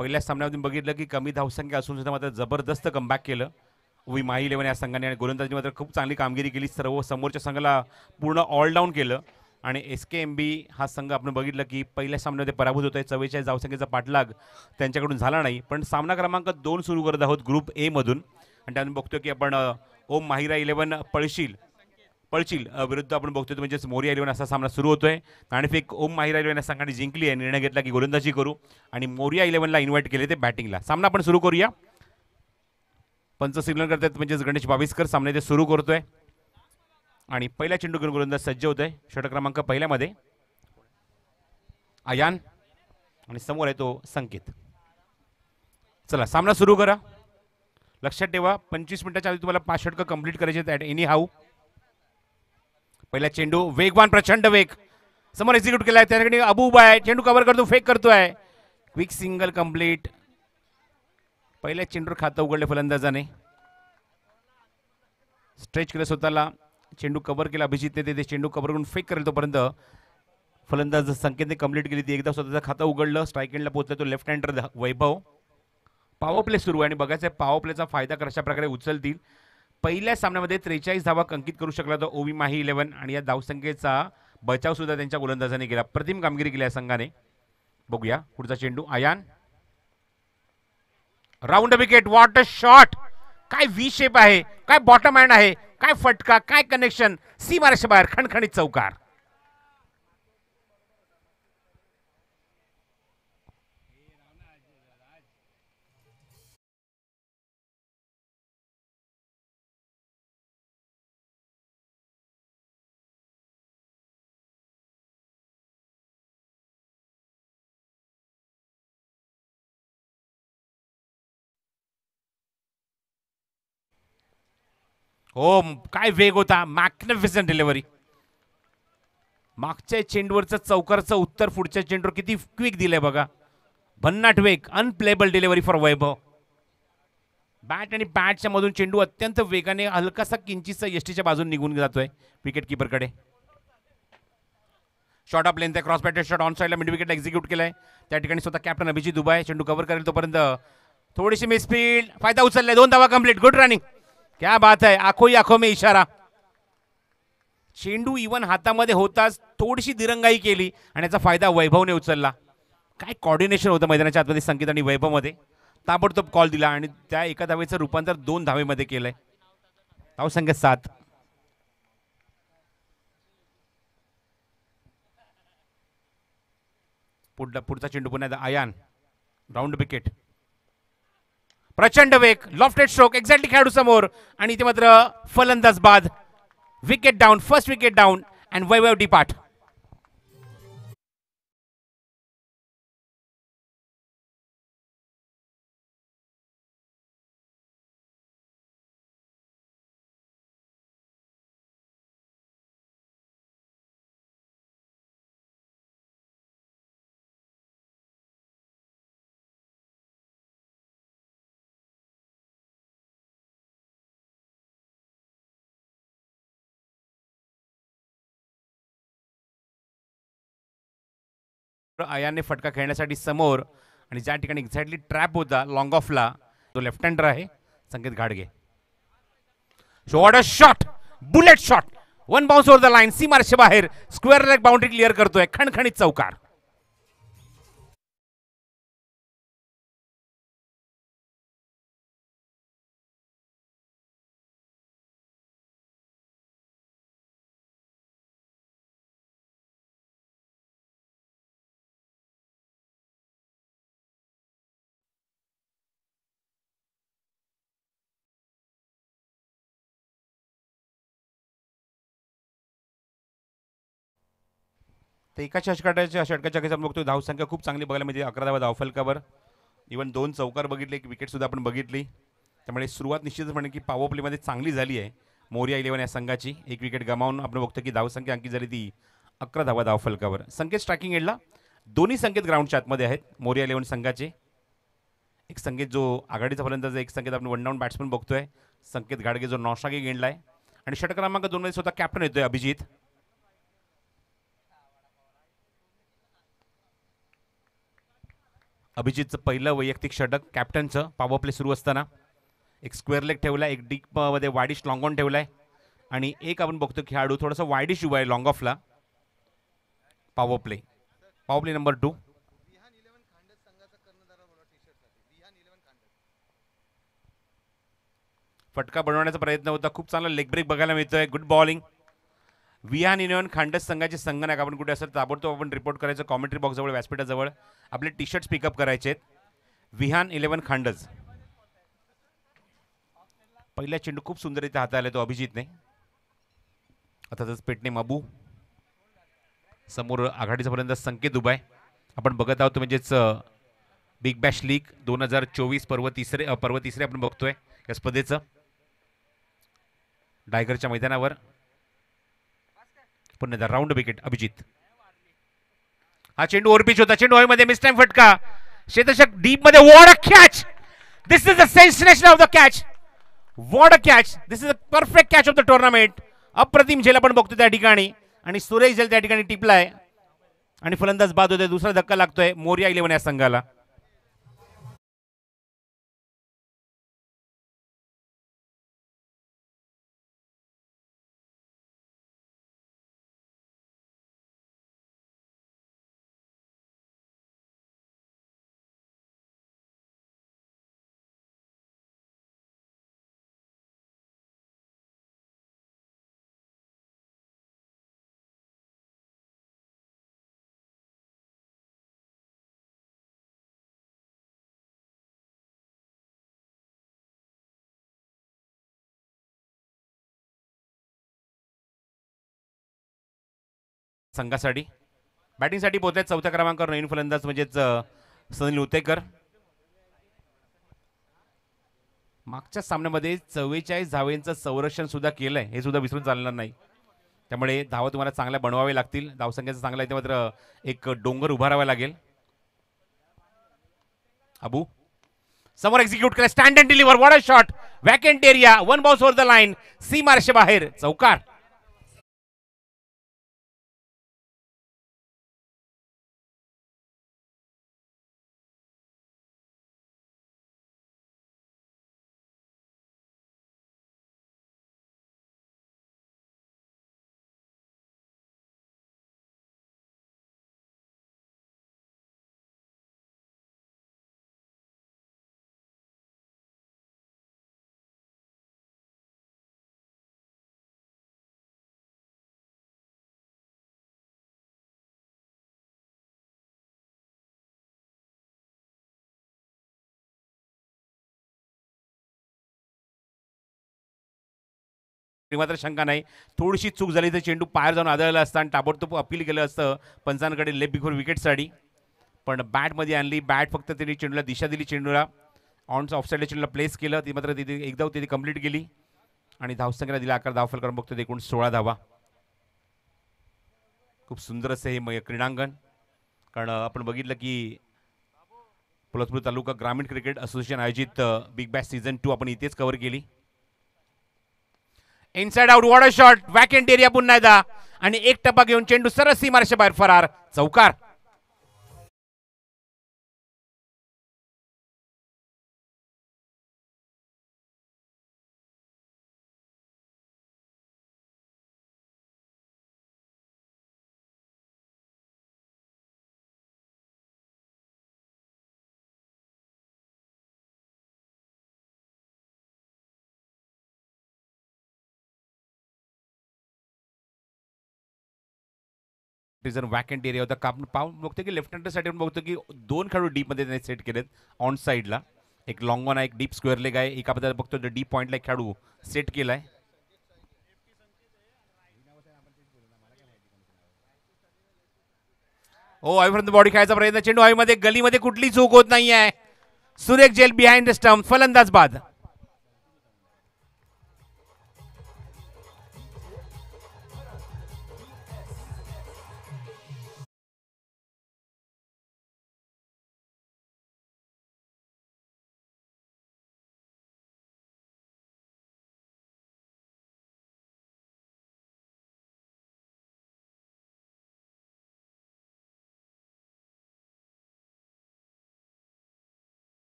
पहिल्या सामन्यामध्ये बघितलं की कमी धावसंख्या असून सुद्धा मात्र जबरदस्त कमबॅक केलं उवी माही 11 या संघाने आणि गोलंदाजी मात्र खूप चांगली कामगिरी केली. सर्व समोरच्या संघाला पूर्ण ऑलडाऊन केलं आणि SKMB हा संघ आपण बघितलं की पहिल्या सामन्यामध्ये पराभूत होत आहे. 44 धावसंख्येचा पाठलाग त्यांच्याकडून झाला नाही. पण सामना क्रमांक 2 सुरू करत आहोत ग्रुप ए मधून आणि त्यातून बघतोय की आपण ओम माहिरा 11 पळशील विरुद्ध आपण बघतोय म्हणजेच मोरिया 11 असा सामना सुरू होतोय. नाणेफेक ओम माहिरा 11 या संघाने जिंकली आहे. निर्णय घेतला की गोलंदाजी करू आणि मोरिया 11ला इन्व्हाइट केले ते बॅटिंगला. सामना आपण सुरू करूया. पंच सिग्नल करतात म्हणजेच गणेश बाविस्कर सामने ते सुरू करतोय आणि पहिला चेंडू घेऊन गोलंदाज सज्ज होतोय. षटक क्रमांक पहिल्यामध्ये आयान आणि समोर आहे तो संकेत. चला सामना सुरू करा. लक्षात ठेवा 25 मिनिटाच्या आधी तुम्हाला 5 षटकं कंप्लीट करायचे आहेत एनी हाऊ. पहिला चेंडू वेगवान प्रचंड वेग समोर एक्झिक्यूट केलाय. त्याकडे अबूबा आहे. चेंडू कव्हर करतो फेक करतोय. Quick single complete. पहिल्या चेंडूवर खातं उघडले फलंदाजाने. स्ट्रेच केलं स्वतःला. चेंडू कव्हर केला अभिजितने. ते चेंडू कव्हर करून फेक करेल तोपर्यंत फलंदाज संकेतने कंप्लीट केली ती. एकदा स्वतःचं खातं उघडलं. स्ट्राईक एंडला पोहोचला तो लेफ्ट हँडर वैभव. पॉवर प्ले सुरू आहे आणि बघायचं आहे पॉवर प्लेचा फायदा कशा प्रकारे उचलतील. पहिल्या सामन्यामध्ये 43 धावा अंकित करू शकला तो ओवी माही 11 आणि या धावसंख्येचा बचाव सुद्धा त्यांच्या गोलंदाजाने केला. प्रतिम कामगिरी केली या संघाने. बघूया पुढचा चेंडू Ayaan. Round wicket. What a shot. काय व्ही शेप आहे. काय बॉटम हँड आहे. काय फटका. काय कनेक्शन. सीमारेषे बाहेर खणखणीत चौकार. हो काय वेग होता. Magnificent delivery. मागच्या चेंडूवरचं चौकारचं उत्तर पुढच्या चेंडूवर किती क्विक दिलंय बघा. भन्नाट वेग. Unplayable delivery for Vaibhav. Bat आणि बॅटच्या मधून चेंडू अत्यंत वेगाने हलकासा किंचितचा एसटीच्या बाजून निघून जातोय विकेट कीपरकडे. शॉट ऑफ लेंथ आहे. क्रॉस बॅटेड शॉट ऑन साईडला मिड विकेटला एक्झिक्यूट केलाय. त्या ठिकाणी स्वतः कॅप्टन अभिजित दुबाय चेंडू कव्हर करेल तोपर्यंत थोडीशी मिसफील्ड. फायदा उचललाय. 2 धावा कंप्लीट. Good running. क्या बात आहे. आखो ही आखो में इशारा. चेंडू इवन हातामध्ये होताच थोडीशी दिरंगाई केली आणि याचा फायदा वैभवने उचलला. काय कॉर्डिनेशन होतं मैदानाच्या आतमध्ये संकेत आणि वैभवमध्ये. ताबडतोब कॉल दिला आणि त्या एका धावेचं रूपांतर 2 धावेमध्ये केलंय. धावसंख्या 7. पुढचा चेंडू पुन्हा आयान. Round wicket. प्रचंड वेग. Lofted stroke. एक्झॅक्टली खेळाडू समोर आणि इथे मात्र फलंदाज बाद. Wicket down. First wicket down and Vaibhav depart. आयानने फटका खेळण्यासाठी समोर आणि ज्या ठिकाणी एक्झॅक्टली ट्रॅप होता लॉंग ऑफला तो लेफ्ट हँडर आहे संकेत घाडगे. Shot a shot. Bullet shot. 1 bounce over the line. सीमारेषे बाहेर स्क्वेअर लेग बाउंड्री क्लिअर करतोय. खणखणीत चौकार. तर एका षटकाच्या आपण बघतो धावसंख्या खूप चांगली बघायला म्हणजे 11 धावा धावफलकावर. इव्हन 2 चौकार बघितले. एक विकेट सुद्धा आपण बघितली. त्यामुळे सुरुवात निश्चितच म्हणे की पॉवर प्लेमध्ये चांगली झाली आहे मोरिया 11 या संघाची. एक विकेट गमावून आपण बघतो की धावसंख्या अंकित झाली ती 11 धावा धावफलकावर. संकेत स्ट्रायकिंग एंडला. दोन्ही संकेत ग्राउंडच्या आतमध्ये आहेत मोरिया 11 संघाचे. एक संकेत जो आघाडीचा फलंदाज. एक संकेत आपण 1 डाऊन बॅट्समन बघतोय संकेत घाडगे जो नॉस्ट्रायकिंग एंडला आहे आणि षटक क्रमांक 2 मध्ये स्वतः कॅप्टन येतोय अभिजित. अभिजितचं पहिलं वैयक्तिक षटक कॅप्टनचं पॉवर प्ले सुरू असताना. एक स्क्वेअर लेग ठेवलाय, एक डीप मध्ये वायडिश लॉंग ऑन ठेवलाय आणि एक आपण बघतो खेळाडू थोडासा वायडिश उभा आहे लॉंग ऑफला. Power play number 2. फटका बनवण्याचा प्रयत्न होता. खूप चांगला लेग ब्रेक बघायला मिळतोय. Good bowling. Vihan eleven Khandas संघाचे संगणक आपण कुठे असेल ताबडतोब आपण रिपोर्ट करायचं. कॉमेंट्री बॉक्स जवळ व्यासपीठाजवळ आपले टी शर्ट्स पिकअप करायचे. विहान इलेव्हन खांडस. पहिला चेंडू खूप सुंदररीत्या हाताळला तो अभिजितने. आता जस पेटणे माबू समोर आघाडीचा पर्यंत संकेत उभा आहे. आपण बघत आहोत म्हणजेच बिग बॅश लीग 2024 पर्व तिसरे आपण बघतोय या स्पर्धेचं डायगरच्या मैदानावर. पुन्हा राऊंड विकेट अभिजित. हा चेंडू ओव्हरपिच होता. चेंडू हवेमध्ये मिस टाइम फटका. क्षेत्ररक्षक डीप मध्ये. What a catch. This is the sensation of the catch. What a catch. This is a perfect catch of the tournament. अप्रतिम झेल आपण बघतो त्या ठिकाणी आणि सुरेश झेल त्या ठिकाणी टिपलाय आणि फलंदाज बाद होतोय. दुसरा धक्का लागतोय मोरिया इलेव्हन या संघाला. संघासाठी बॅटिंगसाठी पोहोचतात चौथ्या क्रमांकावर नवीन फलंदाज म्हणजेच सुनील उतेकर. मागच्या सामन्यामध्ये 44 धावेंचं संरक्षण सुद्धा केलंय हे सुद्धा विसरून चालणार नाही. त्यामुळे धावा तुम्हाला चांगल्या बनवावे लागतील. धावसंख्येचा चांगला इथे मात्र एक डोंगर उभारावा लागेल. अबू समोर एक्झिक्यूट केला. Stand and deliver. What a shot. Vacant area. One bounce over the line. सी मार्शे बाहेर. चौकार. मात्र शंका नाही. थोडीशी चूक झाली तर चेंडू पायर जाऊन आदळला असता आणि ताबडतोब अपील केलं असतं पंचांकडे लेफ्ट बिफोर विकेटसाठी. पण बॅटमध्ये आणली. बॅट फक्त त्यांनी चेंडूला दिशा दिली. चेंडूला ऑन ऑफ साईडला चेंडूला प्लेस केलं. ती मात्र तिथे एकदा तिथे कंप्लीट केली आणि धावसंख्येला दिला आकार. धावफल करून बघतो एकूण 16 धावा. खूप सुंदर असं हे क्रीडांगण. कारण आपण बघितलं की पोलादपूर तालुका ग्रामीण क्रिकेट असोसिएशन आयोजित बिग बॅश सीझन 2 आपण इथेच कव्हर केली. Inside out. What a shot. Vacant area पुन्हा एकदा आणि एक टप्पा घेऊन चेंडू सरळ सीमारेषे बाहेर फरार. चौकार. जर वॅकेंट एरिया होता का पाहून बघतो की लेफ्ट हँडरसाठी आपण बघतो की दोन खेळाडू डीपमध्ये त्यांनी सेट केलेत ऑन साईडला. एक लॉंग ऑन आहे, एक डीप स्क्वेअर लेग आहे. एका बद्दल बघतो डीप पॉईंटला एक खेळाडू सेट केलाय. ओ फ्रॉम द बॉडी खेळायचा प्रयत्न. चेंडू हवेमध्ये. गलीमध्ये कुठली चूक होत नाहीये. सुरेख जेल बिहाइंड द स्टंप. फलंदाज बाद.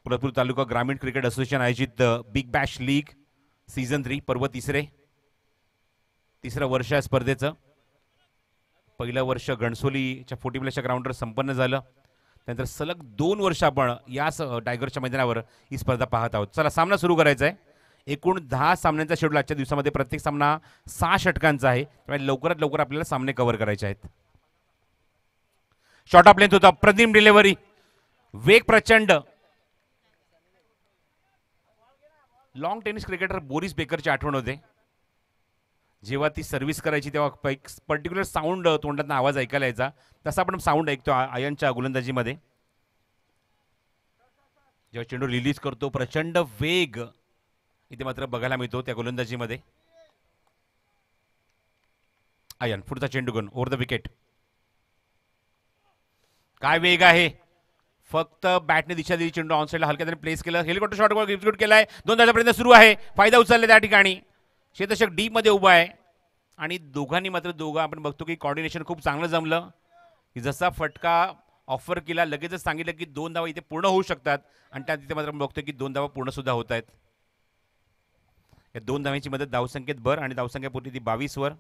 पोलादपूर तालुका ग्रामीण क्रिकेट असोसिएशन आयोजित बिग बॅश लीग सीझन 3 पर्व तिसरं वर्ष आहे स्पर्धेचं. पहिलं वर्ष घणसोलीच्या 40 प्लसच्या ग्राउंडवर संपन्न झालं. त्यानंतर सलग 2 वर्ष आपण याच टायगरच्या मैदानावर ही स्पर्धा पाहत आहोत. चला सामना सुरू करायचा आहे. एकूण 10 सामन्यांचा शेड्यूल आजच्या दिवसामध्ये. प्रत्येक सामना 6 षटकांचा आहे. त्यामुळे लवकरात लवकर आपल्याला सामने कव्हर करायचे आहेत. शॉर्ट ऑफ लेंथ होता. प्रदीम डिलिव्हरी. वेग प्रचंड. लॉंग टेनिस क्रिकेटर बोरिस बेकरची आठवण होते. जेव्हा ती सर्व्हिस करायची तेव्हा एक पर्टिक्युलर साऊंड तोंडातून आवाज ऐकायला यायचा. तसा आपण साऊंड ऐकतो आयनच्या गोलंदाजीमध्ये. जेव्हा चेंडू रिलीज करतो प्रचंड वेग इथे मात्र बघायला मिळतो त्या गोलंदाजीमध्ये. आयन पुढचा चेंडू घेऊन ओव्हर द विकेट. काय वेग आहे. फक्त बॅटने दिशा दिली. चेंडू ऑन साईडला हलक्या त्याने प्लेस केलं. हेलिकॉप्टर शॉट एक्झिक्यूट केलाय. 2 धावांपर्यंत सुरू आहे. फायदा उचलला त्या ठिकाणी. क्षेत्ररक्षक डीप मध्ये उभा आहे आणि दोघांनी मात्र आपण बघतो की कॉर्डिनेशन खूप चांगलं जमलं. की जसा फटका ऑफर केला लगेचच सांगितलं की 2 धावा इथे पूर्ण होऊ शकतात आणि त्या तिथे मात्र बघतो की 2 धावा पूर्ण सुद्धा होत आहेत. या 2 धावांची मदत धावसंख्येत भर आणि धावसंख्या पूर्वी ती 22 वर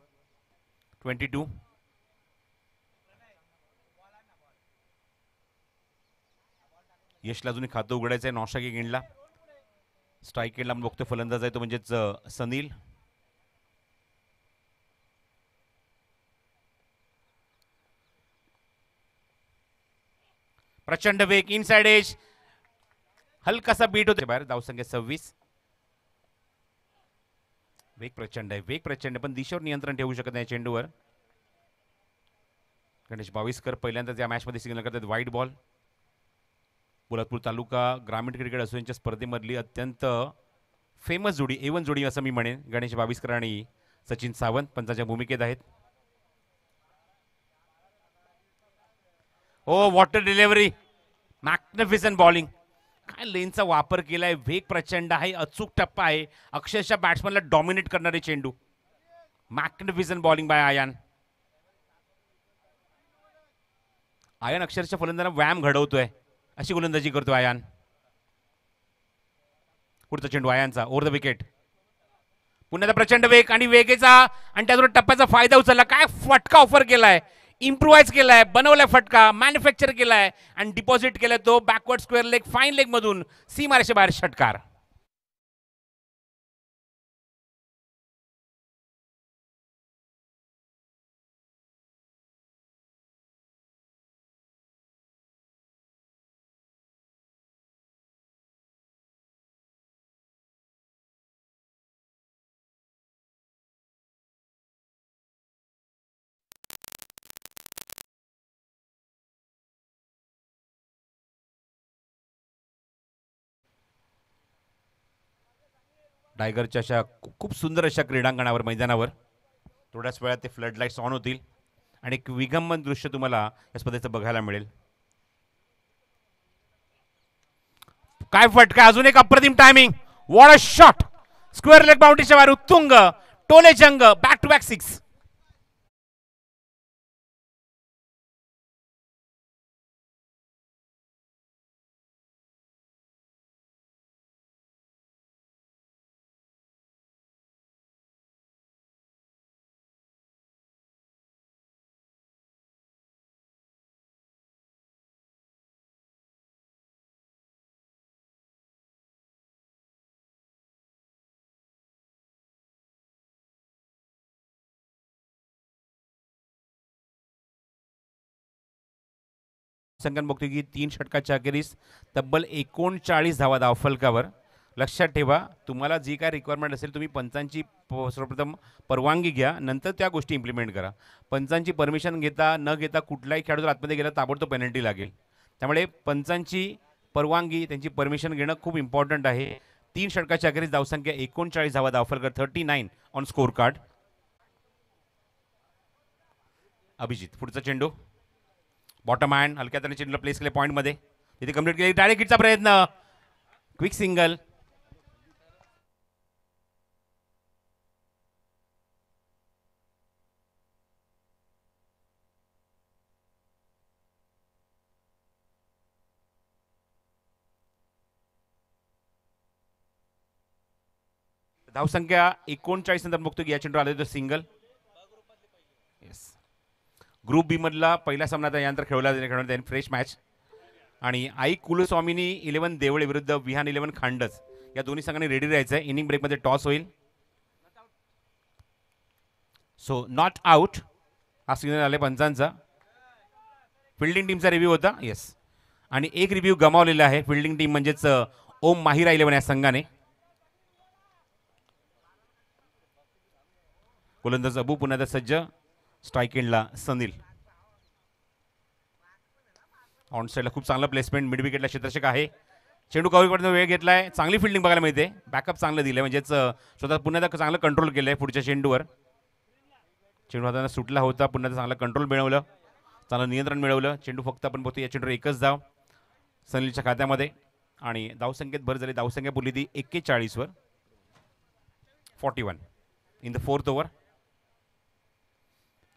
22. यशला अजूनही खातं उघडायचं आहे. नॉशाकी गेंडला स्ट्राईक केला बघतोय फलंदाज आहे तो म्हणजेच सनील. प्रचंड वेग. इनसाइड एज हलकासा बीट होते बाहेर. धावसंख्या 26. वेग प्रचंड आहे. वेग प्रचंड पण दिशेवर नियंत्रण ठेवू शकत नाही चेंडूवर. गणेश बाविस्कर पहिल्यांदाच या मॅचमध्ये सिग्नल करतात वाईट बॉल. पोलादपूर तालुका ग्रामीण क्रिकेट असोसिएशनच्या स्पर्धेमधली अत्यंत फेमस जोडी, एवन जोडी असं मी म्हणेन. गणेश बाविस्कर आणि सचिन सावंत पंचांच्या भूमिकेत आहेत. ओ वॉटर डिलिव्हरी. Magnificent bowling. काय लेनचा वापर केलाय. वेग प्रचंड आहे. अचूक टप्पा आहे. अक्षरशः बॅट्समनला डॉमिनेट करणारे चेंडू. Magnificent bowling bye ion. Ion अक्षरशः फलंदाजांना व्यायाम घडवतोय अशी गोलंदाजी करतो आयन. पुढचा चेंडू आयनचा ओव्हर द विकेट. पुन्हा प्रचंड वेग आणि वेगेचा आणि त्यातून टप्प्याचा फायदा उचलला. काय फटका ऑफर केलाय. इम्प्रुव्हाइज केलाय. बनवलाय फटका. मॅन्युफॅक्चर केलाय आणि डिपॉझिट केलाय तो backward square leg fine leg मधून सीमारेषे बाहेर षटकार. टायगरच्या अशा खूप सुंदर अशा क्रीडांगणावर मैदानावर थोड्याच वेळात ते फ्लड लाईट्स ऑन होतील आणि एक विगंबन दृश्य तुम्हाला या स्पर्धेचं बघायला मिळेल. काय फटका. अजून एक अप्रतिम timing. What a shot. Square leg बाउंड्रीच्या बाहेर उत्तुंग टोले जंग. Back to back 6. संघाने बघतो की 3 षटकाच्या अखेरीस तब्बल 39 धावा धावफलकावर. लक्षात ठेवा तुम्हाला जी काय रिक्वायरमेंट असेल तुम्ही पंचांची सर्वप्रथम परवानगी घ्या. नंतर त्या गोष्टी इम्प्लिमेंट करा. पंचांची परमिशन घेता न घेता कुठलाही खेळाडू जर आतमध्ये गेला ताबडतोब पेनल्टी लागेल. त्यामुळे पंचांची परवानगी त्यांची परमिशन घेणं खूप इम्पॉर्टंट आहे. 3 षटकाच्या अखेरीस धावसंख्या 39 धावा धावफलक 39 ऑन स्कोर कार्ड. अभिजित पुढचा चेंडू. बॉटम हँड हलक्या त्याने चेंडूला प्लेस केले पॉईंट मध्ये. तिथे कंप्लीट केली. डायरेक्ट हिटचा प्रयत्न. Quick single. धावसंख्या 39 नंतर बघतो की या चेंडूवर आले तर सिंगल. येस, ग्रुप बी मधला पहिला सामना आता यानंतर खेळवला जाईल फ्रेश मॅच. आणि आई कुलस्वामीनी 11 देवळे विरुद्ध विहान 11 खांडस या दोन्ही संघांनी रेडी राहायचं आहे. इनिंग ब्रेकमध्ये टॉस होईल. सो नॉट आउट हा सिग्नल आले पंचांचा. फिल्डिंग टीमचा रिव्ह्यू होता. येस, आणि एक रिव्ह्यू गमावलेला आहे फिल्डिंग टीम म्हणजेच ओम माहिरा 11 या संघाने. गोलंदाज अबू पुन्हा सज्ज. स्ट्राईक एंडला सनील. ऑन साईडला खूप चांगलं प्लेसमेंट. मिड विकेटला क्षेत्ररक्षक आहे. चेंडू कव्हर करण्याचा वेळ घेतलाय. चांगली फिल्डिंग बघायला मिळते. बॅकअप चांगलं दिलंय म्हणजेच स्वतः पुन्हा चांगलं कंट्रोल केलंय पुढच्या चेंडूवर. चेंडू हाताने सुटला होता. पुन्हा चांगलं कंट्रोल मिळवलं. चांगलं नियंत्रण मिळवलं. चेंडू फक्त आपण बघतो या चेंडूवर एकच धाव सनीलच्या खात्यामध्ये. आणि धावसंख्येत भर झाली. धावसंख्या बोलली ती 41 वर 41 in the 4th over.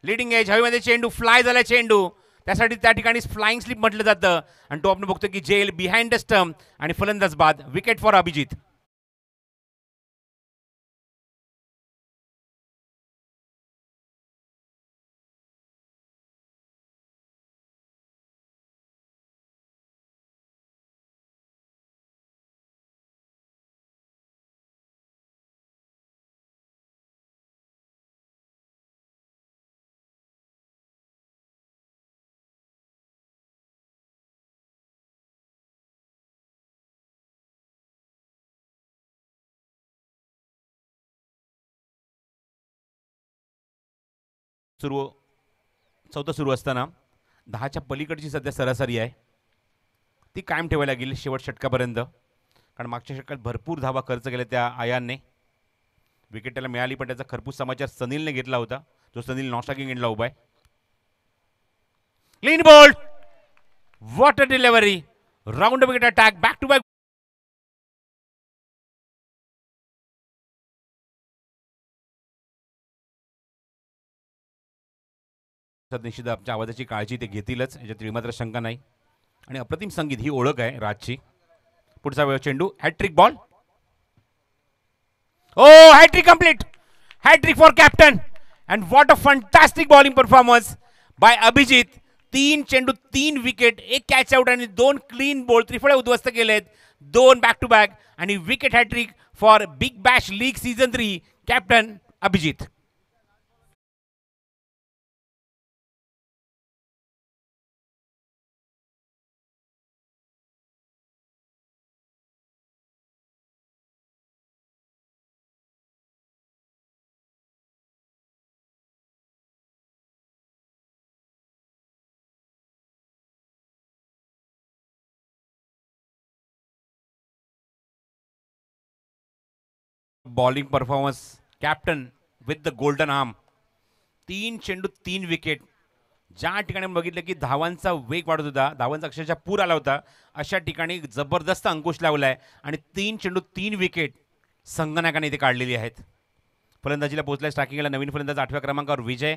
Leading age हवेमध्ये चेंडू फ्लाय झाला. चेंडू त्यासाठी त्या ठिकाणी फ्लाइंग स्लिप म्हटलं जातं. आणि तो आपण बघतो की जेल बिहाइंड द स्टंप आणि फलंदाज बाद. Wicket for Abhijit. चौथं सुरू असताना 10च्या पलीकडची सध्या सरासरी आहे ती कायम ठेवायला लागेल शेवट षटकापर्यंत. कारण मागच्या षटकात भरपूर धावा खर्च केल्या त्या आयानने. विकेट त्याला मिळाली पण त्याचा खरपूस समाचार सनीलने घेतला होता जो सनील नॉस्टॉकिंग एंडला उभा आहे. Clean ball. What a delivery. Round wicket attack. Back to back. निश्चित आमच्या आवाजाची काळजी ते घेतीलच याच्यात मात्र शंका नाही. आणि अप्रतिम संगीत ही ओळख आहे राजची. पुढचा वेळ चेंडू. Hat-trick ball. Oh hat-trick complete. Hat-trick for captain. And what a fantastic bowling performance by Abhijit. 3 चेंडू 3 विकेट 1 कॅच आउट आणि 2 क्लीन बॉल. त्रिफळे उद्ध्वस्त केलेत. 2 बॅक टू बॅक आणि wicket hat-trick for Big Bash League season 3 captain Abhijit. Bowling performance captain with the golden arm. 3 चेंडू 3 wicket. ज्या ठिकाणी बघितलं की धावांचा वेग वाढत होता धावांचा अक्षरशः पूर आला होता अशा ठिकाणी जबरदस्त अंकुश लावलाय. आणि 3 चेंडू 3 विकेट संगणकाने इथे काढलेली आहेत. फलंदाजीला पोहोचलाय स्ट्रायकिंगला नवीन फलंदाज 8व्या क्रमांकावर विजय.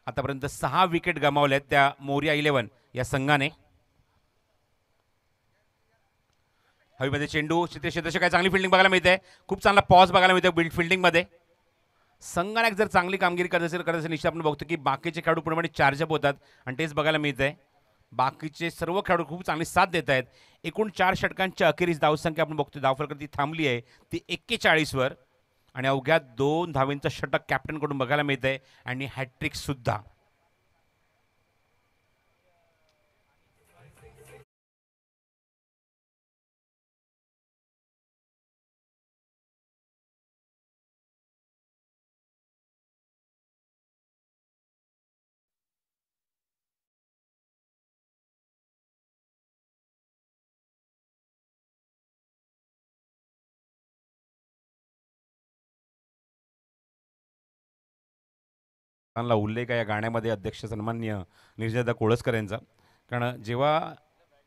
आतापर्यंत 6 विकेट गमावल्यात त्या मोरिया 11 या संघाने. हवेमध्ये चेंडू. क्षेत्ररक्षक काय चांगली फिल्डिंग बघायला मिळते. खूप चांगला पॉज बघायला मिळतो बिल्ड फिल्डिंगमध्ये. संघाने जर चांगली कामगिरी करत असेल निश्चित आपण बघतो की बाकीचे खेळाडू पूर्णपणे चार्जअप होतात आणि तेच बघायला मिळतंय. बाकीचे सर्व खेळाडू खूप चांगली साथ देत आहेत. एकूण 4 षटकांच्या अखेरीस धावसंख्या आपण बघतो धावफलक ती थांबली आहे ती 41 वर. आणि अवघ्या 2 धावेंचं षटक कॅप्टनकडून बघायला मिळतंय आणि हॅट्रिक सुद्धा. उल्लेख आहे या गाण्यामध्ये अध्यक्ष सन्मान्य निर्जयदा कोळसकर यांचा. कारण जेव्हा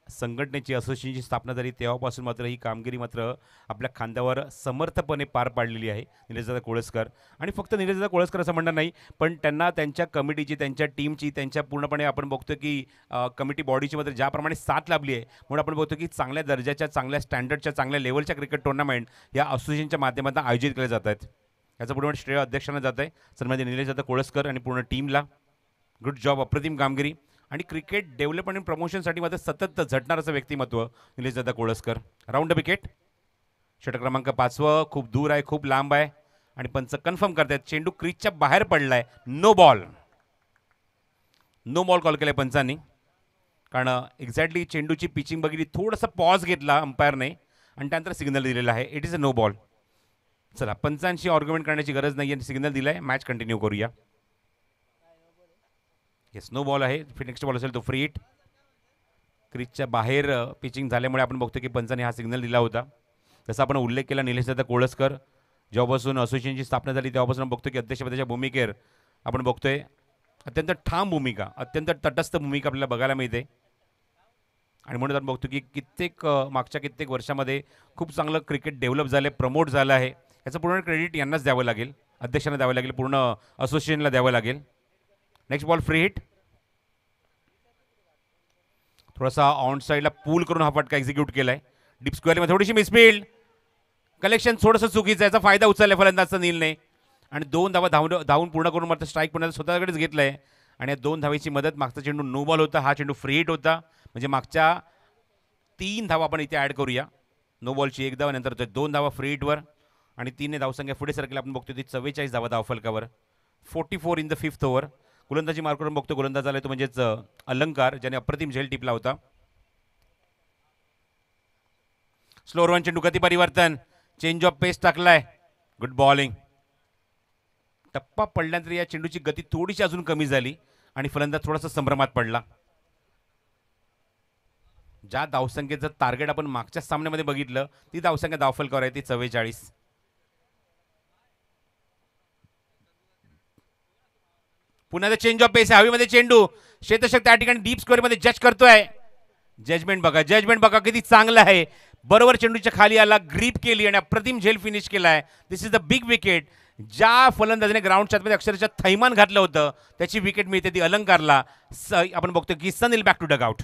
संघटनेची असोसिएशनची स्थापना झाली तेव्हापासून मात्र ही कामगिरी मात्र आपल्या खांद्यावर समर्थपणे पार पाडलेली आहे निलेशदादा कोळसकर. आणि फक्त निलेशदादा कोळसकर असं म्हणणं नाही, पण त्यांना त्यांच्या कमिटीची, त्यांच्या टीमची, त्यांच्या पूर्णपणे आपण बघतो की कमिटी बॉडीची मात्र ज्याप्रमाणे साथ लाभली आहे, म्हणून आपण बघतो की चांगल्या दर्जाच्या, चांगल्या स्टँडर्डच्या, चांगल्या लेवलच्या क्रिकेट टुर्नामेंट या असोसिएशनच्या माध्यमातून आयोजित केले जात आहेत. याचं पूर्ण श्रेय अध्यक्षांना जात आहे, सन्माननीय निलेशदादा कोळसकर आणि पूर्ण टीमला. गुड जॉब, अप्रतिम कामगिरी. आणि क्रिकेट डेव्हलपमेंट आणि प्रमोशनसाठी मात्र सतत झटणार असं व्यक्तिमत्व निलेशदादा कोळसकर. Round the wicket. षटक क्रमांक 5 खूप दूर आहे, खूप लांब आहे आणि पंच कन्फर्म करतायत चेंडू क्रीजच्या बाहेर पडलाय. No ball. No ball call केलाय पंचांनी, कारण एक्झॅक्टली चेंडूची पिचिंग बघितली, थोडंसं पॉज घेतला अंपायरने आणि त्यानंतर सिग्नल दिलेला आहे. It is a no ball. चला, पंचांशी आर्ग्युमेंट करण्याची गरज नाही आहे, सिग्नल दिलाय, मॅच कंटिन्यू करूया. येस, नो बॉल आहे. नेक्स्ट बॉल असेल तो फ्री हिट. क्रीजच्या बाहेर पिचिंग झाल्यामुळे आपण बघतो की पंचांनी हा सिग्नल दिला होता. जसा आपण उल्लेख केला, निलेशदादा कोळसकर जेव्हापासून असोसिएशनची स्थापना झाली तेव्हापासून बघतो की अध्यक्षपदाच्या भूमिकेवर आपण बघतोय अत्यंत ठाम भूमिका, अत्यंत तटस्थ भूमिका आपल्याला बघायला मिळते. आणि म्हणून आपण बघतो की मागच्या कित्येक वर्षामध्ये खूप चांगलं क्रिकेट डेव्हलप झालं आहे, प्रमोट झालं आहे. याचं पूर्ण क्रेडिट यांनाच द्यावं लागेल, अध्यक्षांना द्यावं लागेल, पूर्ण असोसिएशनला द्यावं लागेल. Next ball free hit. थोडासा ऑन साईडला पूल करून हा फटका एक्झिक्यूट केलाय. डीप स्क्वेअरमध्ये थोडीशी मिसफिल्ड, कलेक्शन थोडंसं चुकीचं, याचा फायदा उचललाय फलंदाज सनीलने आणि 2 धावा धावून पूर्ण करून मात्र स्ट्राईक पुन्हा स्वतःकडेच घेतलाय. आणि या 2 धावेची मदत, मागचा चेंडू नो बॉल होता, हा चेंडू फ्री हिट होता. म्हणजे मागच्या 3 धावा आपण इथे ॲड करूया. नो बॉलची 1 धावा, नंतर 2 धावा फ्री हिटवर आणि 3 धावसंख्या पुढे सरकेल. आपण बघतो ती 44 धावा धावफलकावर. 44 इन द 5th ओव्हर. गोलंदाजी मार्क करून बघतो गोलंदाज आलाय तो म्हणजेच अलंकार, ज्याने अप्रतिम झेल टिपला होता. स्लोअर वन चेंडू, गती परिवर्तन, चेंज ऑफ पेस टाकलाय. Good bowling. टप्पा पडल्यानंतर या चेंडूची गती थोडीशी अजून कमी झाली आणि फलंदाज थोडासा संभ्रमात पडला. ज्या धावसंख्येचं टार्गेट आपण मागच्या सामन्यामध्ये बघितलं, ती धावसंख्या धावफलकावर आहे, ती 44. पुन्हा चेंज ऑफ पेस आहे, हवेमध्ये चेंडू, शेतशक त्या ठिकाणी डीप स्क्वेअरमध्ये जज करतोय. जजमेंट बघा किती चांगलं आहे. बरोबर चेंडूच्या खाली आला, ग्रीप केली आणि अप्रतिम झेल फिनिश केलाय. दिस इज द बिग विकेट. ज्या फलंदाजाने ग्राउंडच्या आतमध्ये अक्षरशः थैमान घातलं होतं त्याची विकेट मिळते ती अलंकारला. आपण बघतो की Sunil back to dugout.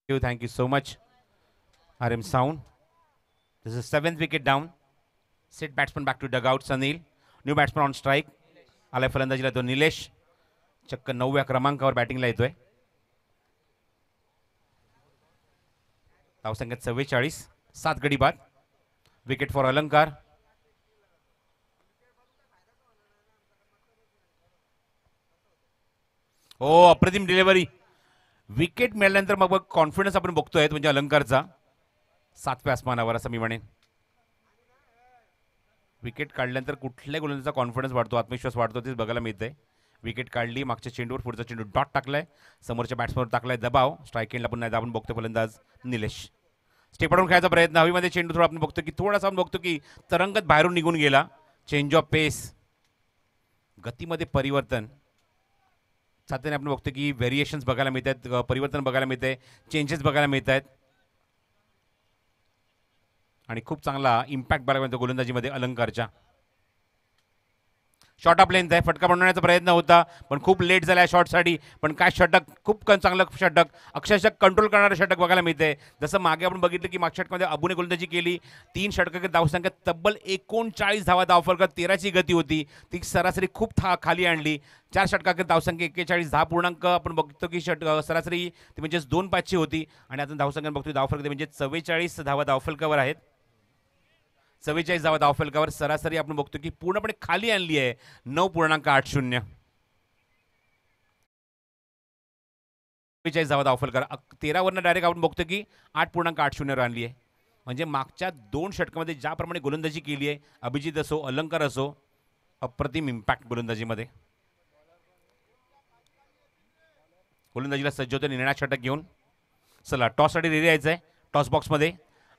Thank you so much, RM Sound. This is 7th wicket down. Set batsman back to dugout. Sanil. New batsman on strike. आलाय फलंदाजीला तो निलेश. चक्क 9व्या क्रमांकावर बॅटिंगला येतोय. धावसंख्या 44, 7 गडी बाद. विकेट फॉर अलंकार. ओ, अप्रतिम डिलिव्हरी. विकेट मिळाल्यानंतर मग कॉन्फिडन्स आपण बघतोय म्हणजे अलंकारचा 7व्या आसमानावर असं मी म्हणेन. विकेट काढल्यानंतर कुठल्या गोलंदाजाचा कॉन्फिडन्स वाढतो, आत्मविश्वास वाढतो, तेच बघायला मिळतंय. विकेट काढली, मागच्या चेंडूवर पुढचा चेंडू डॉट टाकलाय, समोरच्या बॅट्समॅनवर टाकलाय दबाव. स्ट्राईक एंडला पण नाही, आपण बघतो फलंदाज निलेश स्टेप आउट खेळायचा प्रयत्न. हवीमध्ये चेंडू थोडा आपण बघतो की थोडासा आपण बघतो की तरंगत बाहेरून निघून गेला. चेंज ऑफ पेस, गतीमध्ये परिवर्तन, साथीने आपण बघतो की व्हेरिएशन्स बघायला मिळत आहेत, परिवर्तन बघायला मिळत आहे, चेंजेस बघायला मिळत आहेत आणि खूप चांगला इम्पॅक्ट बघायला मिळतो गोलंदाजीमध्ये अलंकारच्या. शॉर्ट ऑफ लेंथ आहे, फटका बनवण्याचा प्रयत्न होता पण खूप लेट झाला आहे शॉटसाठी. पण काय षटक, खूप चांगलं षटक, अक्षरशः कंट्रोल करणारं षटक बघायला मिळते. जसं मागे आपण बघितलं की मागच्या षटकामध्ये अबूने गोलंदाजी केली, 3 षटकांची धावसंख्या तब्बल 39 धावा धावफलकात, 13ची गती होती, ती सरासरी खूप खाली आणली. 4 षटकांची धावसंख्या 41, 10 पूर्णांक आपण बघतो की सरासरी ती म्हणजेच 2-5ची होती आणि आता धावसंख्या बघतो धावफलक म्हणजे 44 धावा धावफलकावर आहेत. 44 धावा धावफलकावर सरासरी आपण बघतो की पूर्णपणे खाली आणली आहे, 9.80. धावा धावफल करा. 13वरनं डायरेक्ट आपण बघतो की 8.80 आणली आहे. म्हणजे मागच्या 2 षटकामध्ये ज्याप्रमाणे गोलंदाजी केली आहे, अभिजित असो अलंकार असो, अप्रतिम इम्पॅक्ट गोलंदाजीमध्ये. गोलंदाजीला सज्ज होतं निर्णायक षटक घेऊन. चला टॉससाठी रेडी यायचं आहे. टॉस बॉक्समध्ये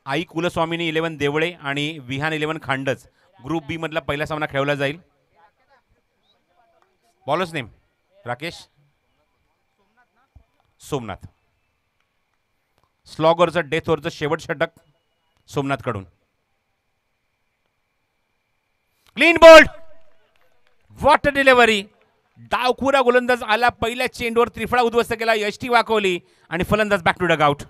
आई कुलस्वामिनी 11 देवळे आणि विहान 11 खांडच ग्रुप बी मधला पहिला सामना खेळवला जाईल. Bowler's name Rakesh Somnath. स्लॉगरचं डेथ ओव्हरचं शेवट षटक सोमनाथ कडून. Clean bowled. What a delivery. डावखुरा गोलंदाज आला, पहिल्या चेंडूवर त्रिफळा उद्ध्वस्त केला, यष्टी वाकवली आणि फलंदाज back to dugout.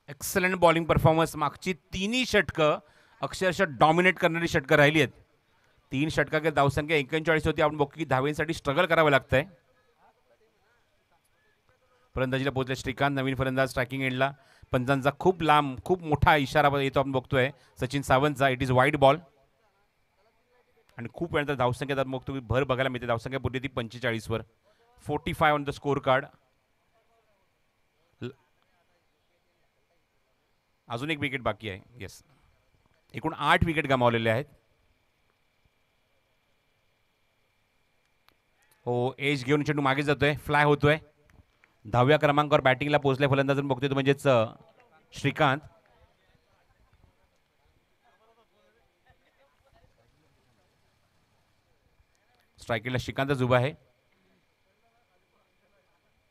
Excellent bowling performance. मागची तिन्ही षटकं अक्षरशः डॉमिनेट करणारी षटकं राहिली आहेत. 3 षटकांची धावसंख्या 39 होती. आपण बघू की धावेसाठी स्ट्रगल करावं लागतंय. फलंदाजीला पोहोचले श्रीकांत, नवीन फलंदाज स्ट्रायकिंग एंडला. पंचांचा खूप लांब खूप मोठा इशारा येतो आपण बघतोय सचिन सावंतचा. इट इज वाईड बॉल आणि खूप वेळानंतर धावसंख्या आपण बघतो की भर बघायला मिळते. धावसंख्या पोहोचली ती 45 वर. 45 ऑन द स्कोर कार्ड. अजून एक विकेट बाकी आहे. येस, एकूण 8 विकेट गमावलेले आहेत. हो, एज घेऊन चेंडू मागे जातोय, फ्लाय होतोय. 10व्या क्रमांकावर बॅटिंगला पोहोचले फलंदाज बघतोय तो म्हणजेच श्रीकांत. स्ट्रायकिंगला श्रीकांतच उभा आहे.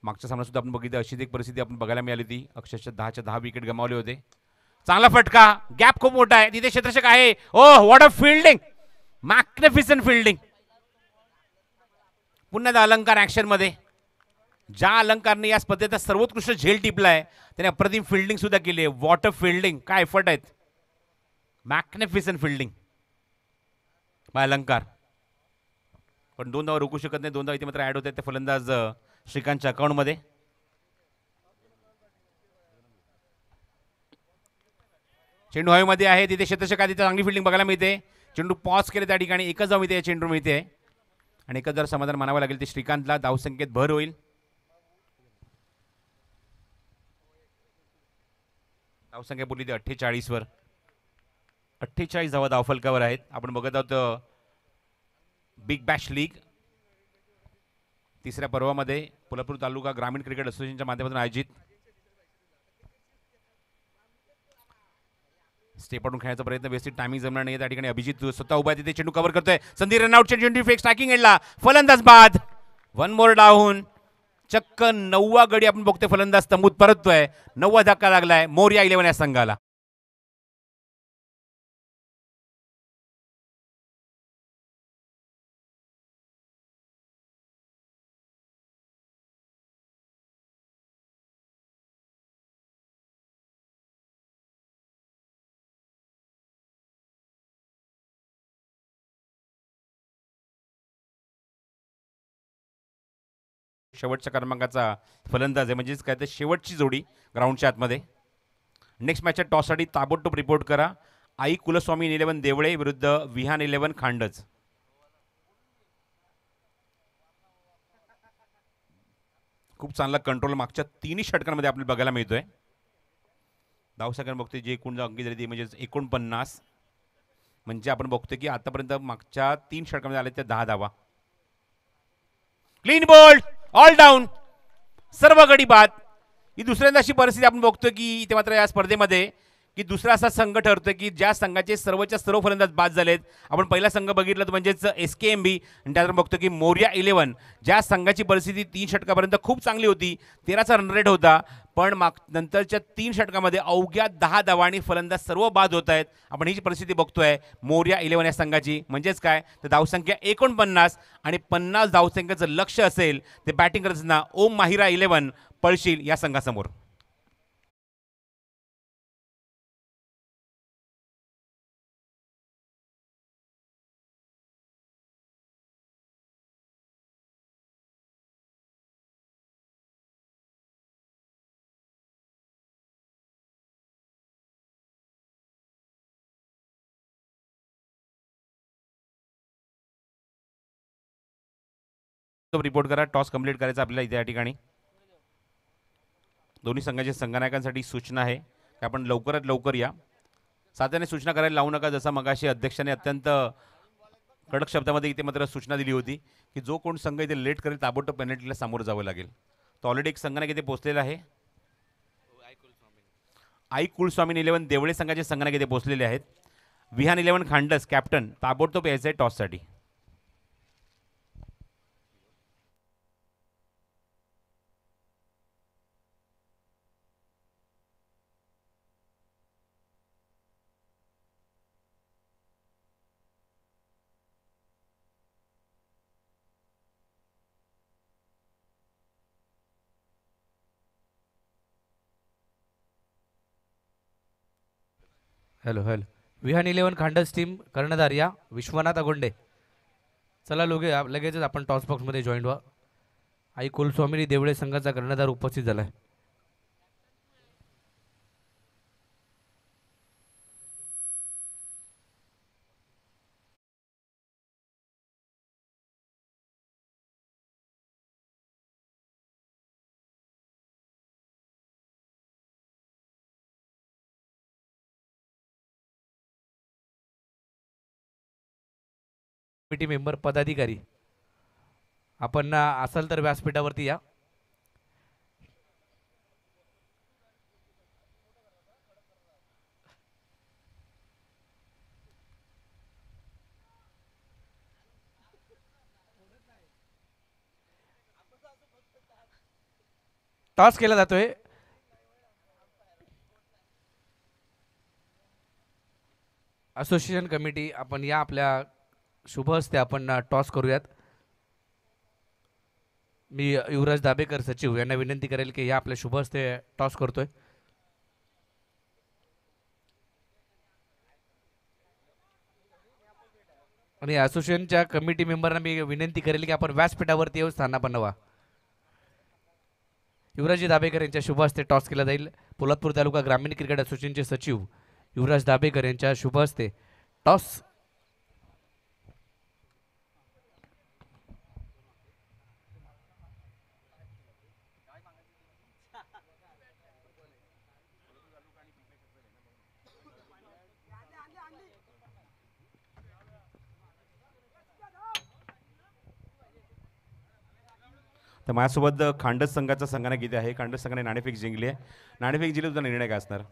मागच्या सामन्यात सुद्धा आपण बघितलं अशीच एक परिस्थिती आपण बघायला मिळाली होती. अक्षरशः 10च्या 10 विकेट गमावले होते. चांगला फटका, गॅप खूप मोठा आहे, तिथे क्षेत्ररक्षक आहे. Oh, what a fielding. Magnificent fielding. पुन्हा अलंकार ऍक्शन मध्ये. ज्या अलंकारने या स्पर्धेचा सर्वोत्कृष्ट झेल टिपलाय त्याने अप्रतिम फिल्डिंग सुद्धा केली आहे. What a fielding. काय एफर्ट आहेत. मॅग्निफिसंट फिल्डिंग बाय अलंकार. पण 2 धावा रोखू शकत नाही. 2 धावा इथे मात्र ऍड होत आहेत त्या फलंदाज श्रीकांतच्या अकाउंटमध्ये. चेंडू हवेमध्ये आहे, तिथे क्षेत्ररक्षक तिथे चांगली फिल्डिंग बघायला मिळते. चेंडू पॉज केले त्या ठिकाणी एकच धाव मिळते. चेंडू मिळते आणि एकच जर समाधान मानावं लागेल ते श्रीकांतला. धावसंख्येत भर होईल. धावसंख्या बोलली ती 48 वर. 48 धावा धावफलकावर आहेत. आपण बघत आहोत बिग बॅश लीग 3ऱ्या पर्वामध्ये पोलापूर तालुका ग्रामीण क्रिकेट असोसिएशनच्या माध्यमातून आयोजित. स्टेपआउट खेळण्याचा प्रयत्न, व्यवस्थित टायमिंग जमणार नाही. त्या ठिकाणी अभिजित स्वतः उभा आहे, तिथे चेंडू कव्हर करतोय. संधी रनआउटचे चेंडू फेक स्ट्रायकिंग एंडला. फलंदाज बाद. 1 मोर डाऊन. चक्क 9वा गडी आपण बघतोय फलंदाज तंबूत परततोय. 9वा धक्का लागलाय मोरया 11 या संघाला. शेवटच्या क्रमांकाचा फलंदाज आहे, म्हणजेच काय ते शेवटची जोडी ग्राउंडच्या आतमध्ये. नेक्स्ट मॅचच्या टॉससाठी ताबडतोब रिपोर्ट करा. आई कुलस्वामी 11 देवळे विरुद्ध विहान 11 खांडज. खूप चांगला कंट्रोल मागच्या 3 षटकांमध्ये आपल्याला बघायला मिळतोय. धावसंख्या बघतोय जी एकूण अंकी झाली ती म्हणजे 49. म्हणजे आपण बघतोय की आतापर्यंत मागच्या 3 षटकांमध्ये आले त्या 10 धावा. Clean bowled. All down. सर्व गडी बाद. ही दुसऱ्यांदा अशी परिस्थिती आपण बघतोय की इथे मात्र या स्पर्धेमध्ये की दुसरा असा संघ ठरतोय की ज्या संघाचे सर्वच्या सर्व फलंदाज बाद झालेत. आपण पहिला संघ बघितलं तर म्हणजेच SKMB आणि त्यानंतर बघतो की मोरया 11 ज्या संघाची परिस्थिती 3 षटकापर्यंत खूप चांगली होती. 13चा रन रेट होता. पण नंतरच्या 3 षटकामध्ये अवघ्या 10 धावांनी फलंदाज सर्व बाद होत आहेत. आपण ही परिस्थिती बघतोय मोरया 11 या संघाची. म्हणजेच काय तर धावसंख्या 49 आणि 50 धावसंख्येचं लक्ष असेल ते बॅटिंग करताना ओम माहिरा 11 पळशील या संघासमोर. रिपोर्ट करा. टॉस कंप्लीट करायचा आपल्याला इथे या ठिकाणी. दोन्ही संघाच्या संघनायकांसाठी सूचना आहे की आपण लवकरात लवकर या. सातत्याने सूचना करायला लावू नका. जसा मगाशी अध्यक्षाने अत्यंत कडक शब्दामध्ये इथे मात्र सूचना दिली होती की जो कोण संघ इथे लेट करेल ताबडतोब पेनल्टीला सामोरं जावं लागेल. तर ऑलरेडी एक संघनायक इथे पोहोचलेला आहे. आई कुलस्वामी 11 देवळे संघाचे संघनायक इथे पोहोचलेले आहेत. विहान 11 खांडस कॅप्टन ताबडतोब यायचं आहे टॉससाठी. Hello hello. Vihan 11 Khandas team कर्णधार या विश्वनाथ अगोंडे. चला लगेचच आपण टॉस बॉक्समध्ये जॉईन व्हा. आई कुलस्वामिनी देवळे संघाचा कर्णधार उपस्थित झालाय. कमिटी मेंबर पदाधिकारी आपण असाल तर व्यासपीठावरती या. टॉस केला जातोय. असोसिएशन कमिटी आपण या आपल्या शुभ हस्ते आपण टॉस करूयात. मी युवराज दाभेकर सचिव यांना विनंती करेल की या आपल्या शुभ हस्ते टॉस करतोय. आणि असोसिएशनच्या कमिटी मेंबरना मी विनंती करेल की आपण व्यासपीठावरती येऊन स्थानापन्न व्हा. युवराजी दाभेकर यांच्या शुभ हस्ते टॉस केला जाईल. पोलादपूर तालुका ग्रामीण क्रिकेट असोसिएशनचे सचिव युवराज दाभेकर यांच्या शुभ हस्ते टॉस. तर माझ्यासोबत खांडस संघाचा संघाने किती आहे. खांडस संघाने नाणेफेक जिंकली आहे. नाणेफेक जिंकली तुझा निर्णय काय असणार.